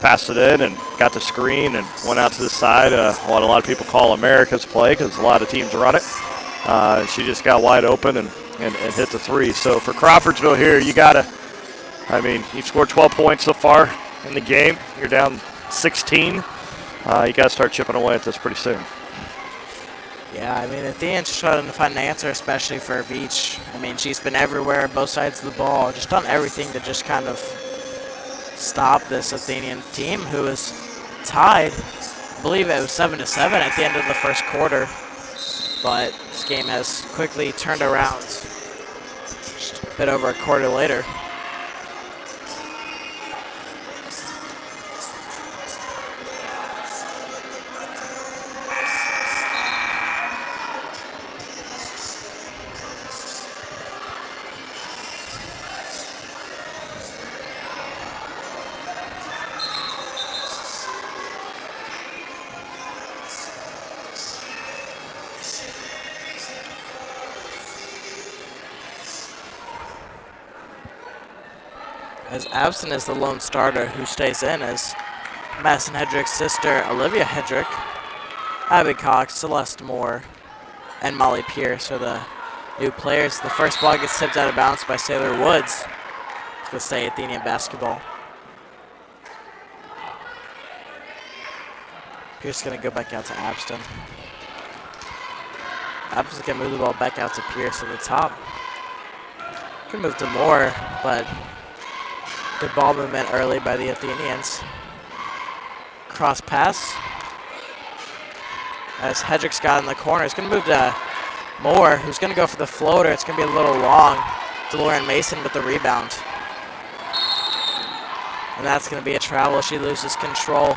Passed it in and got the screen and went out to the side. What a lot of people call America's play because a lot of teams run it. She just got wide open and hit the 3. So for Crawfordsville here, you've scored 12 points so far in the game. You're down 16. You got to start chipping away at this pretty soon. Yeah, Athenians trying to find an answer, especially for Veach. She's been everywhere, both sides of the ball, just done everything to just kind of stop this Athenian team, who is tied. I believe it was 7-7 at the end of the first quarter. But this game has quickly turned around just a bit over a quarter later. as Absent is the lone starter who stays in, as Madison Hedrick's sister, Olivia Hedrick, Abby Cox, Celeste Moore, and Molly Pierce are the new players. The first ball gets tipped out of bounds by Sailor Woods. It's going to stay Athenian basketball. Pierce is going to go back out to Abston. Abston's going to move the ball back out to Pierce at the top. Can move to Moore, but good ball movement early by the Athenians. Cross pass. As Hedrick's got in the corner, it's going to move to Moore, who's going to go for the floater. It's going to be a little long. DeLorean Mason with the rebound. And that's going to be a travel. She loses control.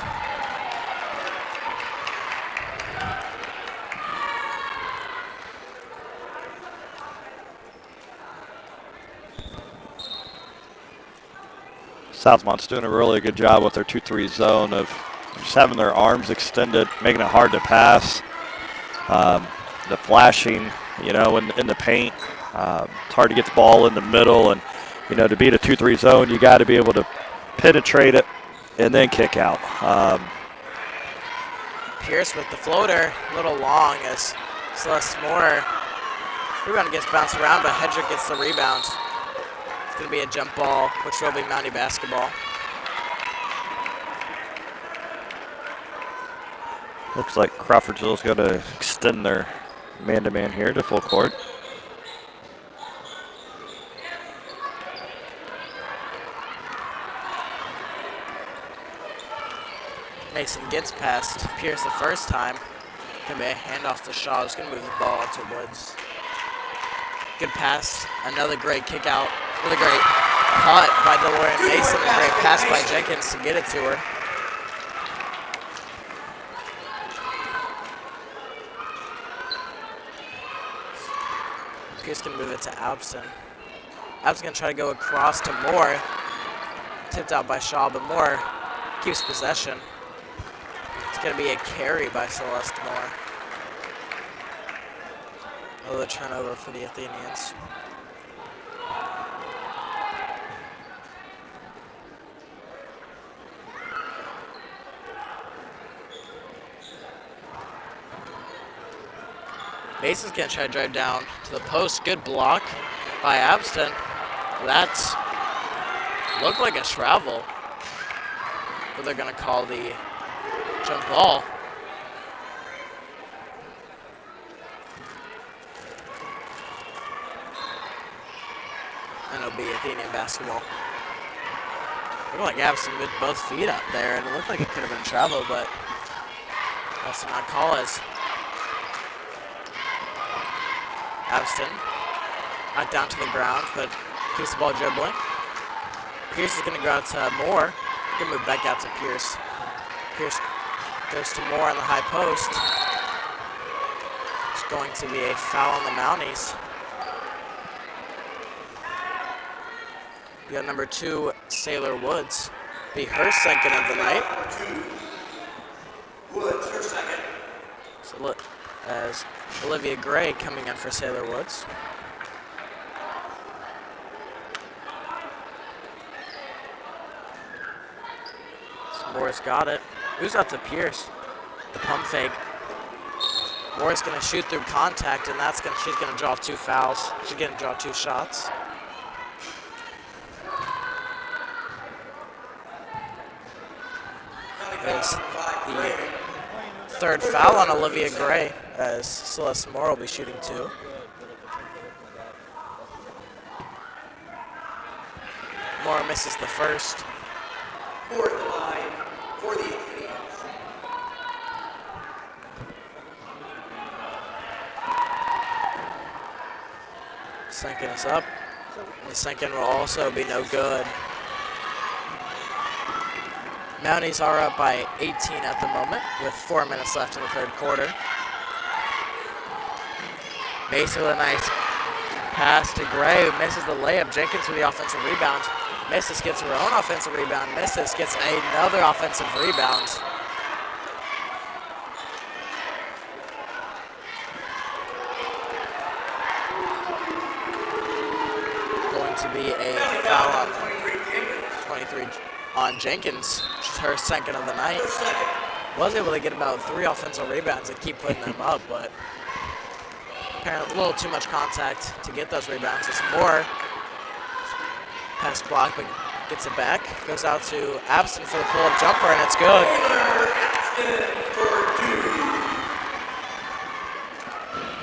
Southmont's doing a really good job with their 2-3 zone of just having their arms extended, making it hard to pass. The flashing, in the paint. It's hard to get the ball in the middle, and, to beat a 2-3 zone, you got to be able to penetrate it and then kick out. Pierce with the floater, a little long as Celeste Moore. Rebound gets bounced around, but Hedrick gets the rebound. It's going to be a jump ball, which will be Mountie basketball. Looks like Crawfordsville's going to extend their man-to-man here to full court. Mason gets past Pierce the first time. Going to be a handoff to Shaw, who's going to move the ball out to Woods. Good pass, another great kick out. Another great cut by DeLorean Mason, a great pass by Jenkins to get it to her. Pierce can move it to Abston. Abston's going to try to go across to Moore. Tipped out by Shaw, but Moore keeps possession. It's going to be a carry by Celeste Moore. Another turnover for the Athenians. Mason's going to try to drive down to the post. Good block by Abston. That's looked like a travel. But they're going to call the jump ball. And it'll be Athenian basketball. Looked like Abston with both feet up there, and it looked like it could have been travel, but that's not call it. Abston, not down to the ground, but keeps the ball dribbling. Pierce is going to go out to Moore. Going to move back out to Pierce. Pierce goes to Moore on the high post. It's going to be a foul on the Mounties. We got number 2, Sailor Woods. Be her second of the night. Woods, her second. So look, as Olivia Gray coming in for Sailor Woods. So Moore's got it. Who's out to Pierce? The pump fake. Moore's going to shoot through contact, and she's going to draw 2 fouls. She's going to draw 2 shots. Is the 3rd foul on Olivia Gray, as Celeste Moore will be shooting 2. Moore misses the first. Fourth line for the Athenians. Second is up. The second will also be no good. Mounties are up by 18 at the moment with 4 minutes left in the 3rd quarter. Mason with a nice pass to Gray, who misses the layup. Jenkins with the offensive rebound. Misses, gets her own offensive rebound. Misses, gets another offensive rebound. Going to be a foul on 23 on Jenkins. She's her second of the night. Was able to get about 3 offensive rebounds and keep putting them up, but apparently a little too much contact to get those rebounds. It's more pass block, but gets it back. Goes out to Abston for the pull-up jumper, and it's good.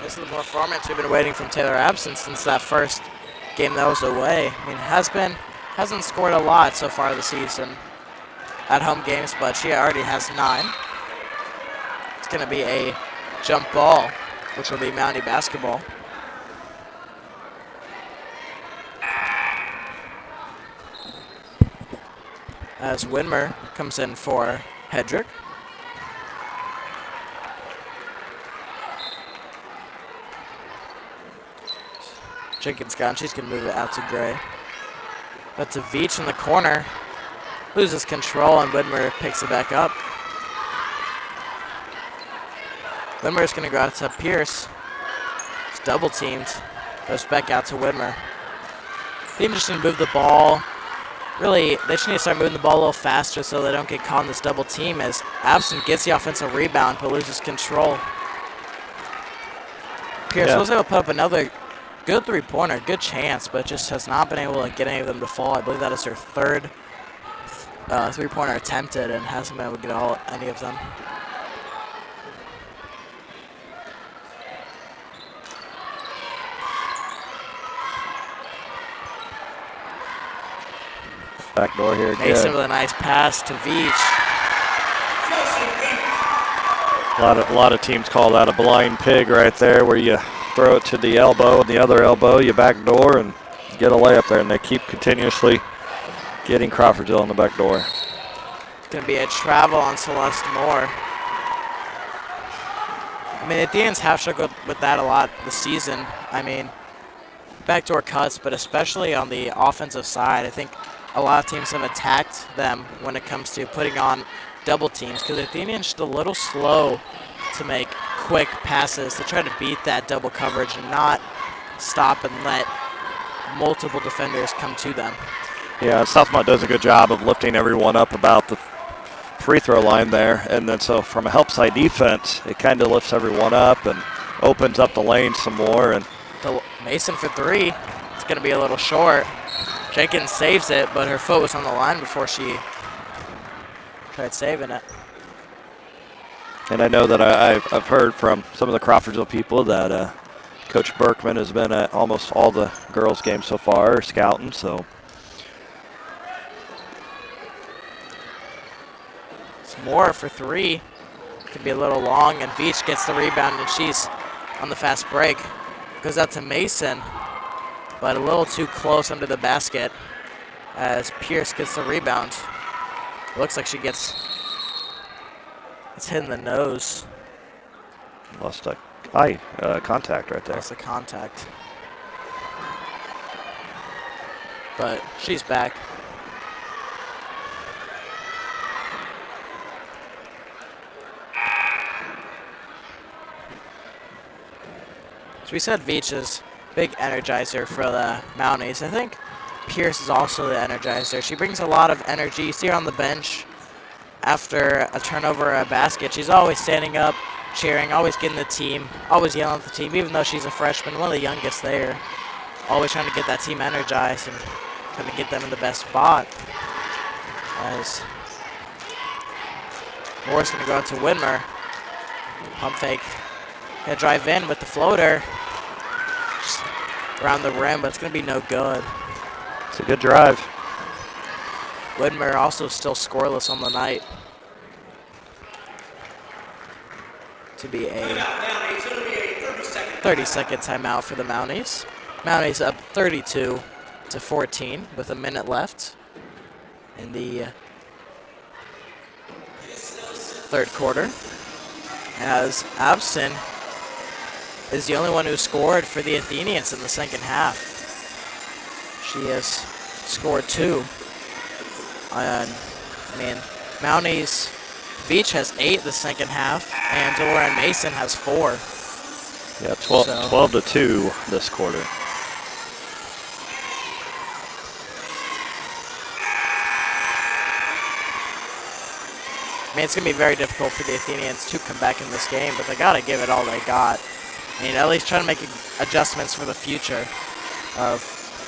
This is the performance we've been waiting from Taylor Abston since that first game that was away. I mean, hasn't scored a lot so far this season at home games, but she already has 9. It's going to be a jump ball, which will be Mountie basketball. As Widmer comes in for Hedrick. Jenkins gone. She's going to move it out to Gray. That's a Veach in the corner. Loses control, and Widmer picks it back up. Widmer's going to go out to Pierce. It's double teamed. Goes back out to Widmer. They just need to move the ball. Really, they just need to start moving the ball a little faster so they don't get caught in this double team as Abston gets the offensive rebound but loses control. Pierce was able to put up another good three-pointer, good chance, but just has not been able to get any of them to fall. I believe that is her third three-pointer attempted and hasn't been able to get any of them. Back door here again. Mason with a nice pass to Veach. A lot of teams call that a blind pig right there, where you throw it to the elbow and the other elbow, you back door and get a layup there, and they keep continuously getting Crawfordsville on the back door. It's going to be a travel on Celeste Moore. I mean, the Athenians have struggled with that a lot this season. I mean, backdoor cuts, but especially on the offensive side, I think a lot of teams have attacked them when it comes to putting on double teams because the Athenians just a little slow to make quick passes to try to beat that double coverage and not stop and let multiple defenders come to them. Yeah, Southmont does a good job of lifting everyone up about the free throw line there, and then so from a help side defense, it kind of lifts everyone up and opens up the lane some more. And Mason for 3. It's going to be a little short. Jenkins saves it, but her foot was on the line before she tried saving it. And I know that I've heard from some of the Crawfordsville people that Coach Berkman has been at almost all the girls' games so far, scouting, so. It's Moore for 3. Could be a little long, and Veach gets the rebound, and she's on the fast break. Goes out to Mason, but a little too close under the basket as Pierce gets the rebound. Looks like she gets, it's hit in the nose. Lost a eye contact right there. Lost the contact. But she's back. So we said Veach is big energizer for the Mounties. I think Pierce is also the energizer. She brings a lot of energy. You see her on the bench after a turnover or a basket. She's always standing up, cheering, always getting the team, always yelling at the team, even though she's a freshman, one of the youngest there. Always trying to get that team energized and trying to get them in the best spot. As Moore's going to go out to Widmer. Pump fake. Gonna drive in with the floater. Just around the rim, but it's going to be no good. It's a good drive. Widmer also still scoreless on the night. To be a 30-second timeout for the Mounties. Mounties up 32-14 with a minute left in the third quarter. As Abston is the only one who scored for the Athenians in the second half. She has scored 2. I mean, Mounties, Veach has 8 the second half, and Delora Mason has 4. Yeah, 12-2 this quarter. I mean, it's going to be very difficult for the Athenians to come back in this game, but they got to give it all they got. I mean, at least try to make adjustments for the future of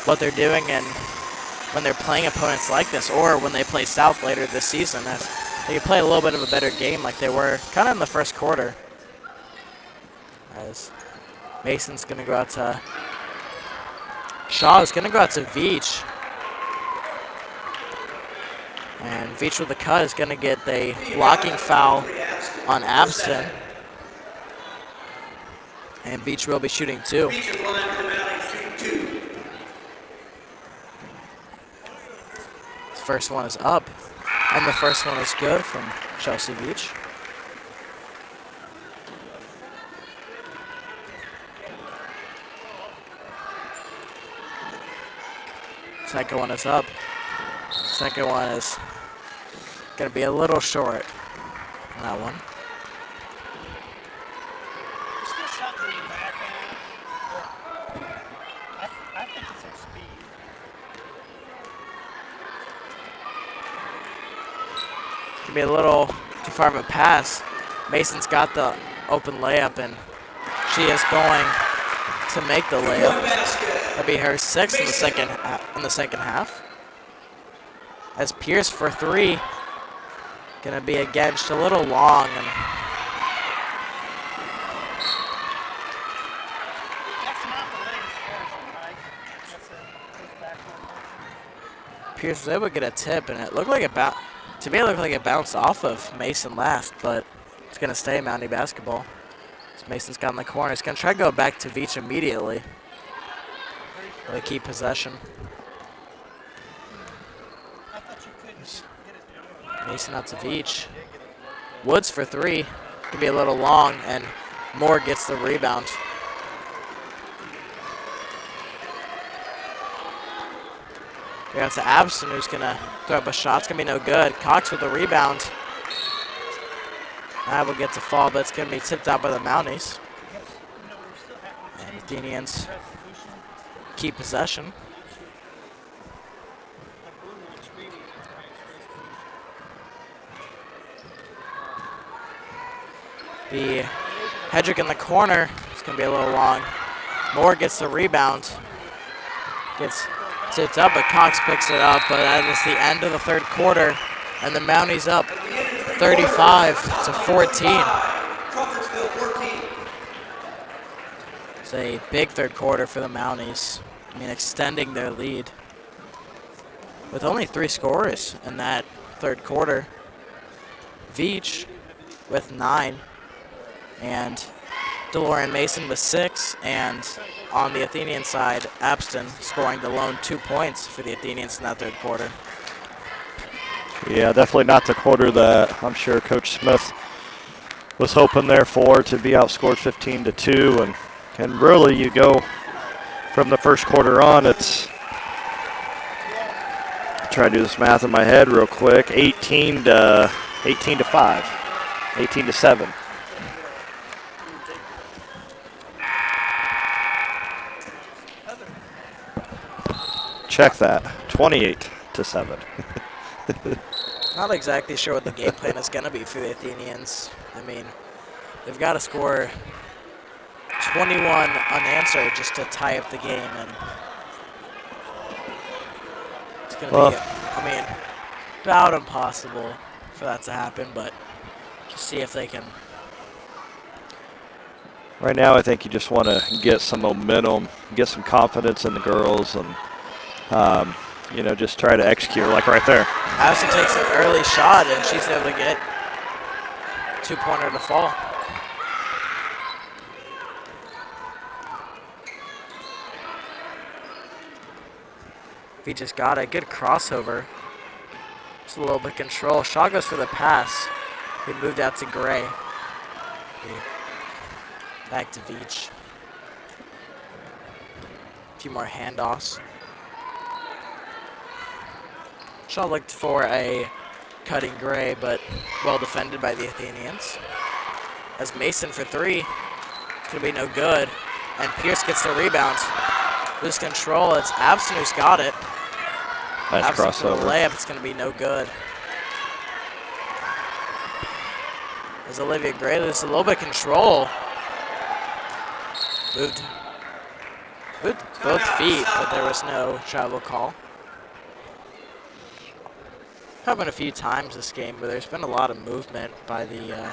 what they're doing and when they're playing opponents like this, or when they play South later this season. If they could play a little bit of a better game like they were kind of in the first quarter. As Mason's going to go out to Shaw is going to go out to Veach. And Veach with the cut is going to get the blocking foul on Abston. And Veach will be shooting 2. The first one is up. And the first one is good from Chelsea Veach. Second one is up. Second one is going to be a little short on that one. I think it's their speed. Could be a little too far of a pass. Mason's got the open layup, and she is going to make the layup. That'll be her 6th in the second half. As Pierce for 3, gonna be again just a little long, and Pierce was able to get a tip, and it looked like it bounced off of Mason last, but it's gonna stay Mountie basketball. So Mason's got in the corner. He's gonna try to go back to Veach immediately. They keep possession. Mason out to Veach. Woods for 3. Could be a little long, and Moore gets the rebound. We're out to Abston, who's going to throw up a shot. It's going to be no good. Cox with the rebound. That will get to fall, but it's going to be tipped out by the Mounties. And Athenians keep possession. The Hedrick in the corner. It's going to be a little long. Moore gets the rebound. Gets tipped up, but Cox picks it up. But that is the end of the third quarter. And the Mounties up 35-14. Crawfordsville 14. It's a big third quarter for the Mounties. I mean, extending their lead. With only 3 scorers in that third quarter. Veach with 9. And DeLorean Mason with 6, and on the Athenian side, Abston scoring the lone 2 points for the Athenians in that third quarter. Yeah, definitely not the quarter that I'm sure Coach Smith was hoping there for, to be outscored 15-2, and really you go from the first quarter on. It's, try to do this math in my head real quick. 18-5, 18-7. Check that. 28-7. Not exactly sure what the game plan is going to be for the Athenians. I mean, they've got to score 21 unanswered just to tie up the game, and it's going to be, I mean, about impossible for that to happen, but just see if they can. Right now, I think you just want to get some momentum, get some confidence in the girls, and you know, just try to execute, like right there. Addison takes an early shot, and she's able to get 2-pointer to fall. He just got a good crossover. Just a little bit of control. Shaw goes for the pass. He moved out to Gray. Back to Veach. A few more handoffs. Shaw looked for a cutting Gray, but well defended by the Athenians. As Mason for 3. Gonna be no good. And Pierce gets the rebound. Lose control. It's Abston who's got it. Nice Abston for the crossover. layup. It's gonna be no good. As Olivia Gray loses a little bit of control. Moved both feet, but there was no travel call. Happened a few times this game where there's been a lot of movement by the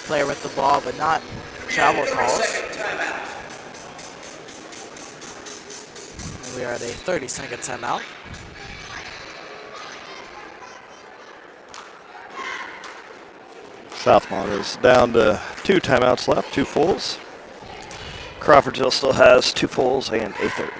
player with the ball, but not travel calls. And we are at a 30-second timeout. Southmont is down to 2 timeouts left, 2 fulls. Crawfordsville still has 2 fulls and a 30.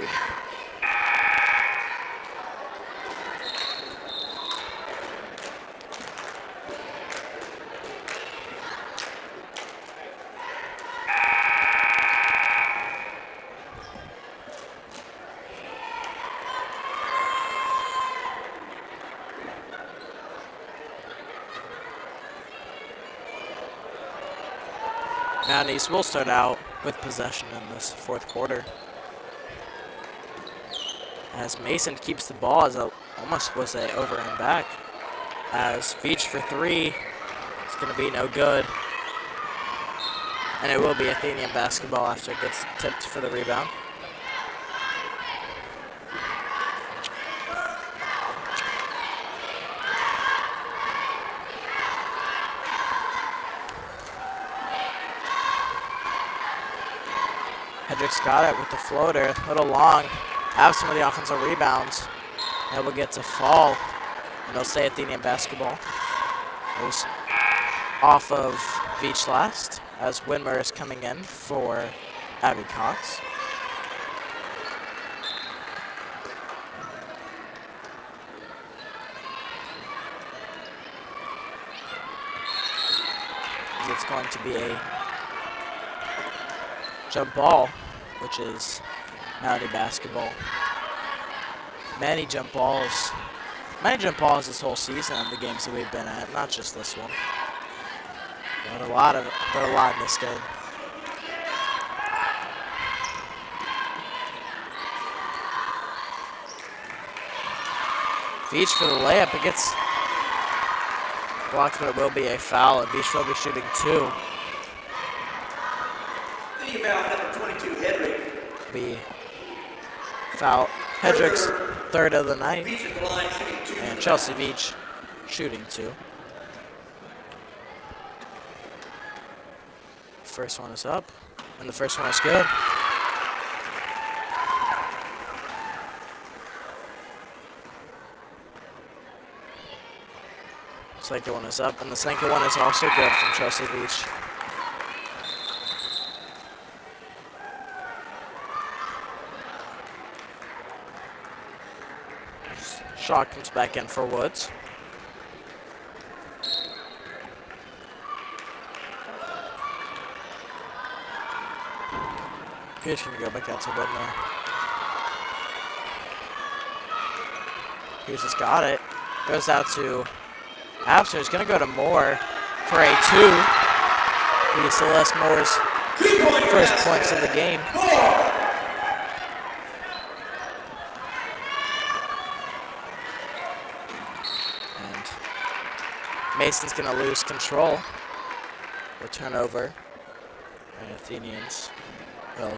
Mounties will start out with possession in this fourth quarter. As Mason keeps the ball as almost was a over and back. As Veach for 3, it's going to be no good. And it will be Athenian basketball after it gets tipped for the rebound. Hendricks got it with the floater, a little long. Have some of the offensive rebounds. That will get to fall, and they'll stay Athenian basketball. It was off of Veach last, as Winmer is coming in for Abby Cox. It's going to be a jump ball, which is Mountie basketball. Many jump balls this whole season in the games that we've been at, not just this one. But a lot in this game. Veach for the layup, it gets blocked, but it will be a foul, and Veach will be shooting 2. Number 22, Hedrick. Be foul. Hedrick's 3rd of the night. Veach at the line, shooting 2. And Chelsea Veach shooting 2. First one is up, and the first one is good. Second one is up, and the second one is also good from Chelsea Veach. Shot comes back in for Woods. He's going to go back out to Whitmer. He's just got it. Goes out to Abster. He's going to go to Moore for a 2. He Celeste Moore's first points of the game. Mason's going to lose control. The turnover. And Athenians will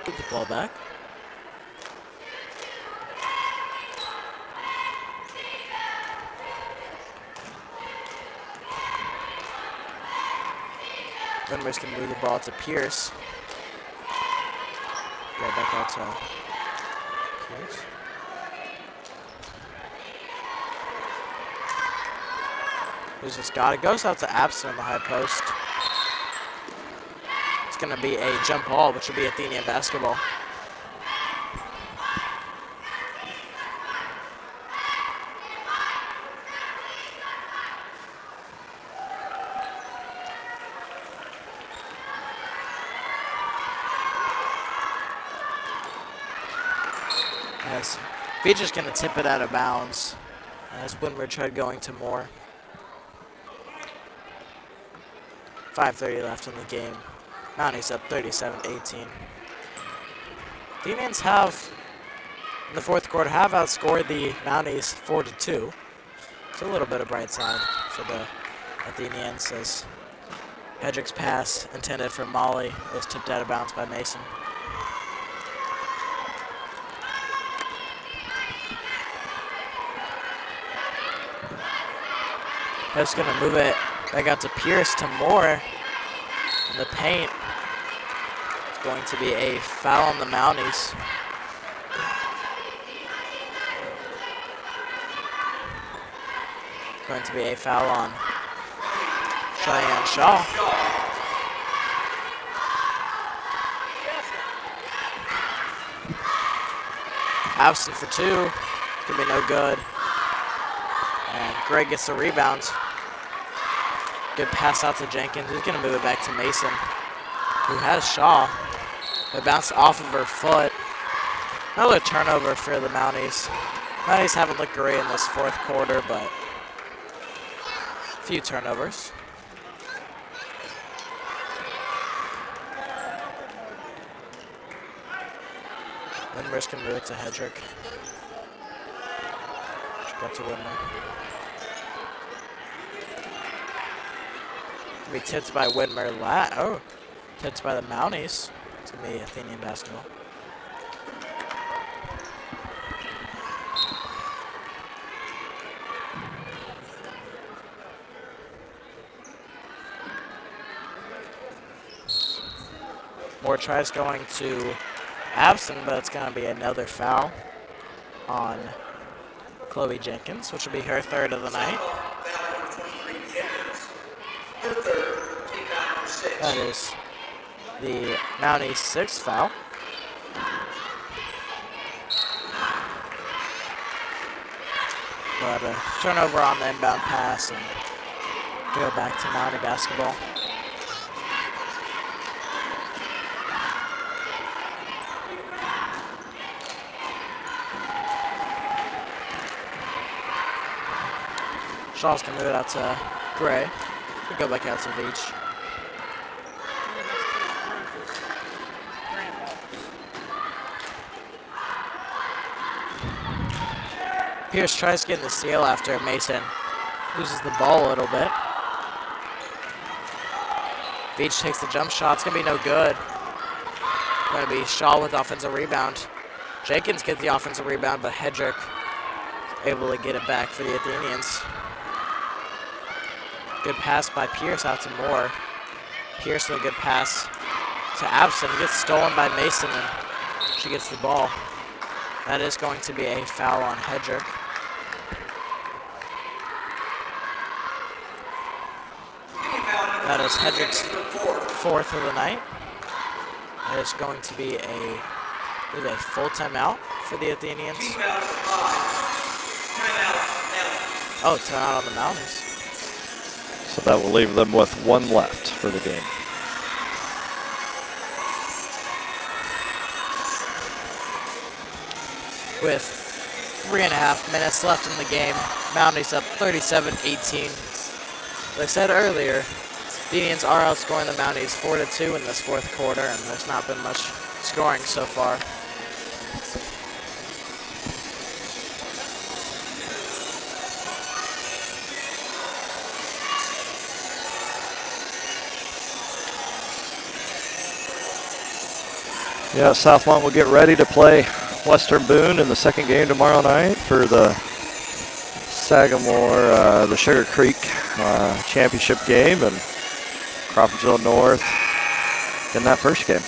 get the ball back. Winmer's going to move the ball to Pierce. Go back out to Pierce. Who's just got it. Goes out to Abston in the high post. It's going to be a jump ball, which will be Athenian basketball. As Veach is going to tip it out of bounds as Winmer tried going to Moore. 5:30 left in the game. Mounties up 37-18. The Athenians have, in the fourth quarter, have outscored the Mounties 4-2. It's a little bit of bright side for the Athenians as Hedrick's pass intended for Molly was tipped out of bounds by Mason. Just going to move it back out to Pierce to Moore in the paint. It's going to be a foul on the Mounties. Going to be a foul on Cheyenne Shaw. Absent for 2. Gonna be no good. And Greg gets the rebound. Good pass out to Jenkins. He's gonna move it back to Mason, who has Shaw. It bounced off of her foot. Another turnover for the Mounties. Mounties haven't looked great in this fourth quarter, but a few turnovers. Winmer's gonna move it to Hedrick. She got to Winmer. Gonna be tipped by Winmer. Tipped by the Mounties. It's gonna be Athenian basketball. More tries going to Absent, but it's going to be another foul on Chloe Jenkins, which will be her third of the night. That is the Mounties' 6th foul. But a turnover on the inbound pass and go back to Mountie basketball. Shaw's gonna move it out to Gray. We go back out to Veach. Pierce tries to get in the steal after Mason loses the ball a little bit. Veach takes the jump shot. It's gonna be no good. Gonna be Shaw with offensive rebound. Jenkins gets the offensive rebound, but Hedrick able to get it back for the Athenians. Good pass by Pierce out to Moore. Pierce with a good pass to Absent. It gets stolen by Mason and she gets the ball. That is going to be a foul on Hedrick. That is Hedrick's 4th of the night. That is going to be a full timeout for the Athenians. Oh, timeout on the Mounties. So that will leave them with 1 left for the game. With 3.5 minutes left in the game, Mounties up 37-18. As I said earlier, Athenians are outscoring the Mounties 4-2 in this fourth quarter, and there's not been much scoring so far. Yeah, Southmont will get ready to play Western Boone in the second game tomorrow night for the Sagamore, the Sugar Creek championship game, and Crawfordsville North in that first game.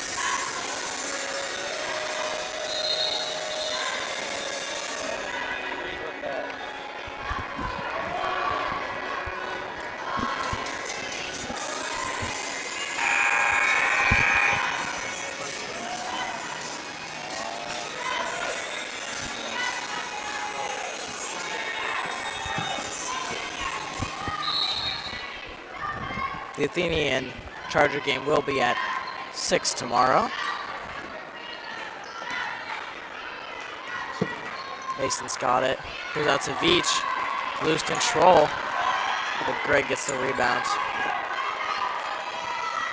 The Athenian Charger game will be at 6 tomorrow. Mason's got it. Goes out to Veach. Lose control. But Greg gets the rebound.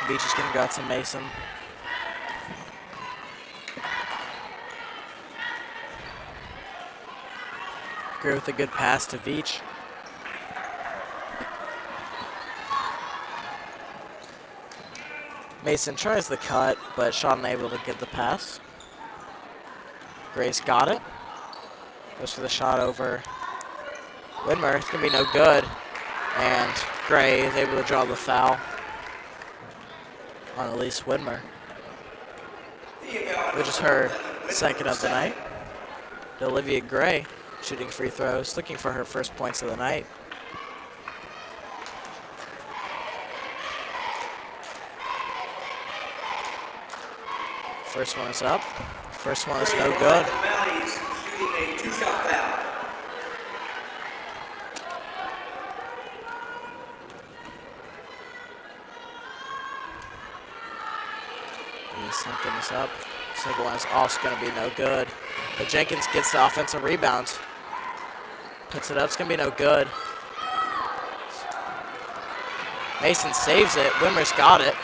Veach is going to go out to Mason. Gray with a good pass to Veach. Mason tries the cut, but Sean unable to get the pass. Gray's got it. Goes for the shot over Widmer. It's going to be no good. And Gray is able to draw the foul on Elise Widmer, which is her second of the night. Olivia Gray shooting free throws, looking for her first points of the night. First one is up. First one is no good. Mounties shooting a two-shot foul. Second is up. Second one is also going to be no good. But Jenkins gets the offensive rebound. Puts it up. It's going to be no good. Mason saves it. Widmer's got it.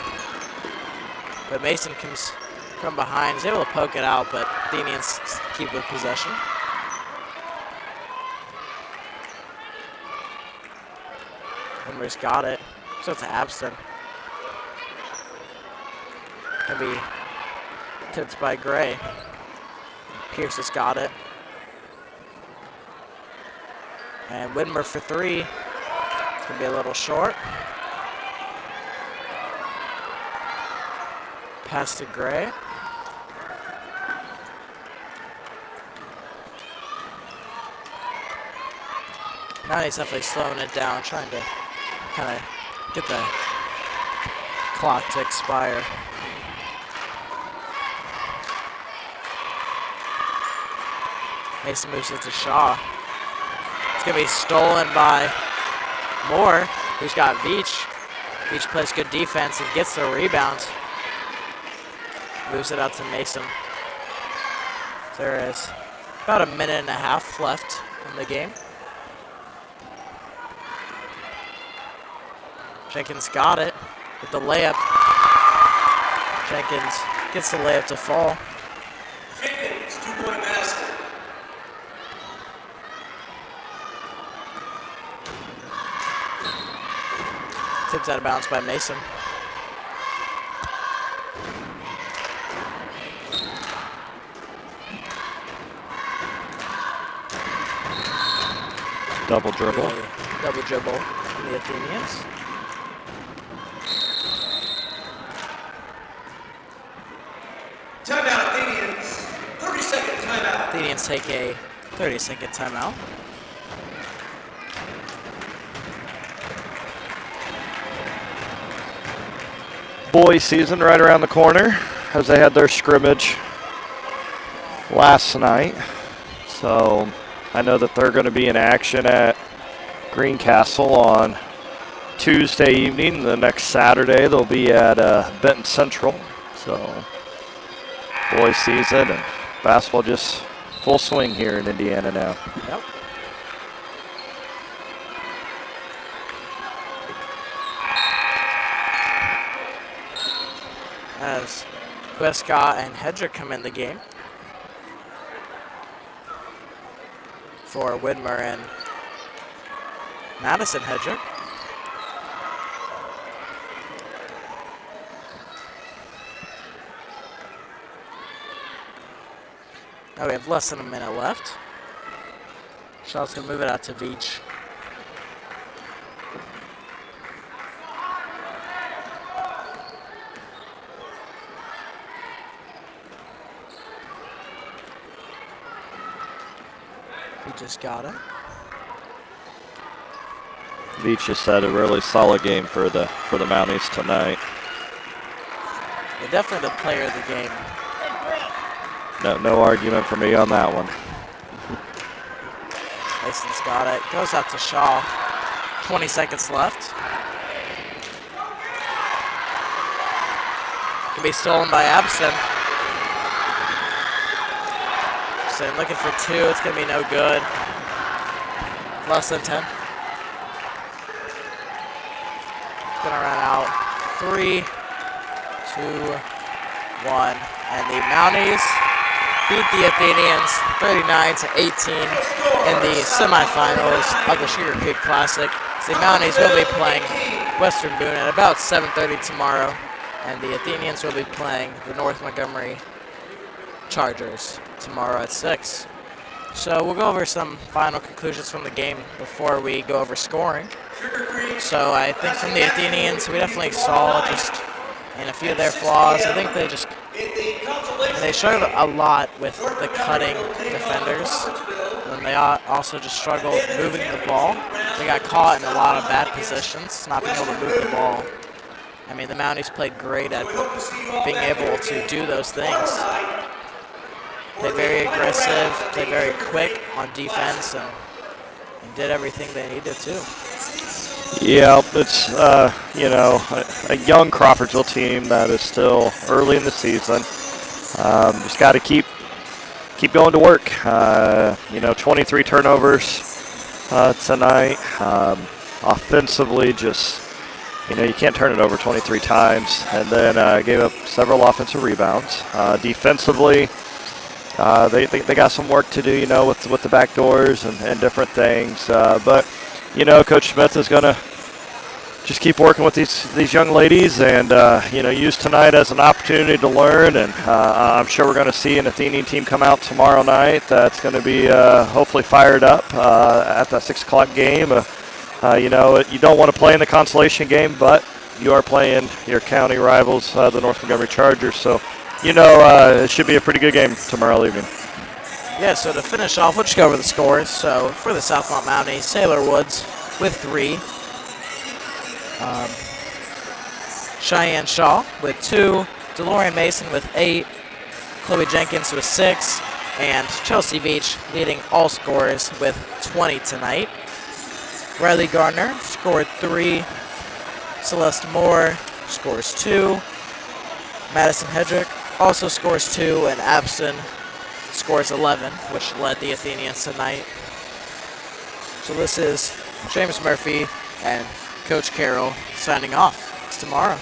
But Mason comes from behind. He's able to poke it out, but Athenians keep with possession. Widmer's got it. So it's Abston. Gonna be tipped by Gray. Pierce has got it. And Widmer for three. It's gonna be a little short. Pass to Gray. Now he's definitely slowing it down, trying to kind of get the clock to expire. Mason moves it to Shaw. It's going to be stolen by Moore, who's got Veach. Veach plays good defense and gets the rebound. Moves it out to Mason. There is about a minute and a half left in the game. Jenkins got it with the layup. Jenkins gets the layup to fall. Jenkins, two-point basket. Tipped out of bounds by Mason. Double dribble. Double dribble from the Athenians. Timeout, Athenians. 30-second timeout. Athenians take a 30-second timeout. Boys season right around the corner as they had their scrimmage last night. So I know that they're going to be in action at Greencastle on Tuesday evening. The next Saturday they'll be at Benton Central. So boys season and basketball just full swing here in Indiana now. Yep. As Westcott and Hedrick come in the game for Widmer and Madison Hedrick. Now we have less than a minute left. Shot's gonna move it out to Veach. He just got it. Veach just had a really solid game for the Mounties tonight. They're definitely the player of the game. No argument for me on that one. Mason's got it. Goes out to Shaw. 20 seconds left. Can be stolen by Abston. Abston looking for two. It's going to be no good. Less than 10. Going to run out. 3, 2, 1. And the Mounties beat the Athenians 39-18 in the semifinals of the Sugar Creek Classic. The Mounties will be playing Western Boone at about 7:30 tomorrow and the Athenians will be playing the North Montgomery Chargers tomorrow at 6. So we'll go over some final conclusions from the game before we go over scoring. So I think from the Athenians, we definitely saw just in a few of their flaws. I think they struggled a lot with the cutting defenders, and they also just struggled moving the ball. They got caught in a lot of bad positions, not being able to move the ball. I mean, the Mounties played great at being able to do those things. Played very aggressive, played very quick on defense, and did everything they needed to. Yeah, it's, a young Crawfordsville team that is still early in the season. Just got to keep going to work. 23 turnovers tonight. Offensively, just, you can't turn it over 23 times. And then gave up several offensive rebounds. Defensively, they got some work to do, with the back doors and different things. But Coach Smith is going to just keep working with these young ladies and, use tonight as an opportunity to learn. And I'm sure we're going to see an Athenian team come out tomorrow night that's going to be hopefully fired up at that 6 o'clock game. You don't want to play in the consolation game, but you are playing your county rivals, the North Montgomery Chargers. So, it should be a pretty good game tomorrow evening. Yeah, so to finish off, we'll just go over the scores. So for the Southmont Mounties, Sailor Woods with 3. Cheyenne Shaw with 2. DeLorean Mason with 8. Chloe Jenkins with 6. And Chelsea Beach leading all scorers with 20 tonight. Riley Gardner scored 3. Celeste Moore scores 2. Madison Hedrick also scores 2. And Abston scores 11, which led the Athenians tonight. So this is James Murphy and Coach Carroll signing off. It's tomorrow.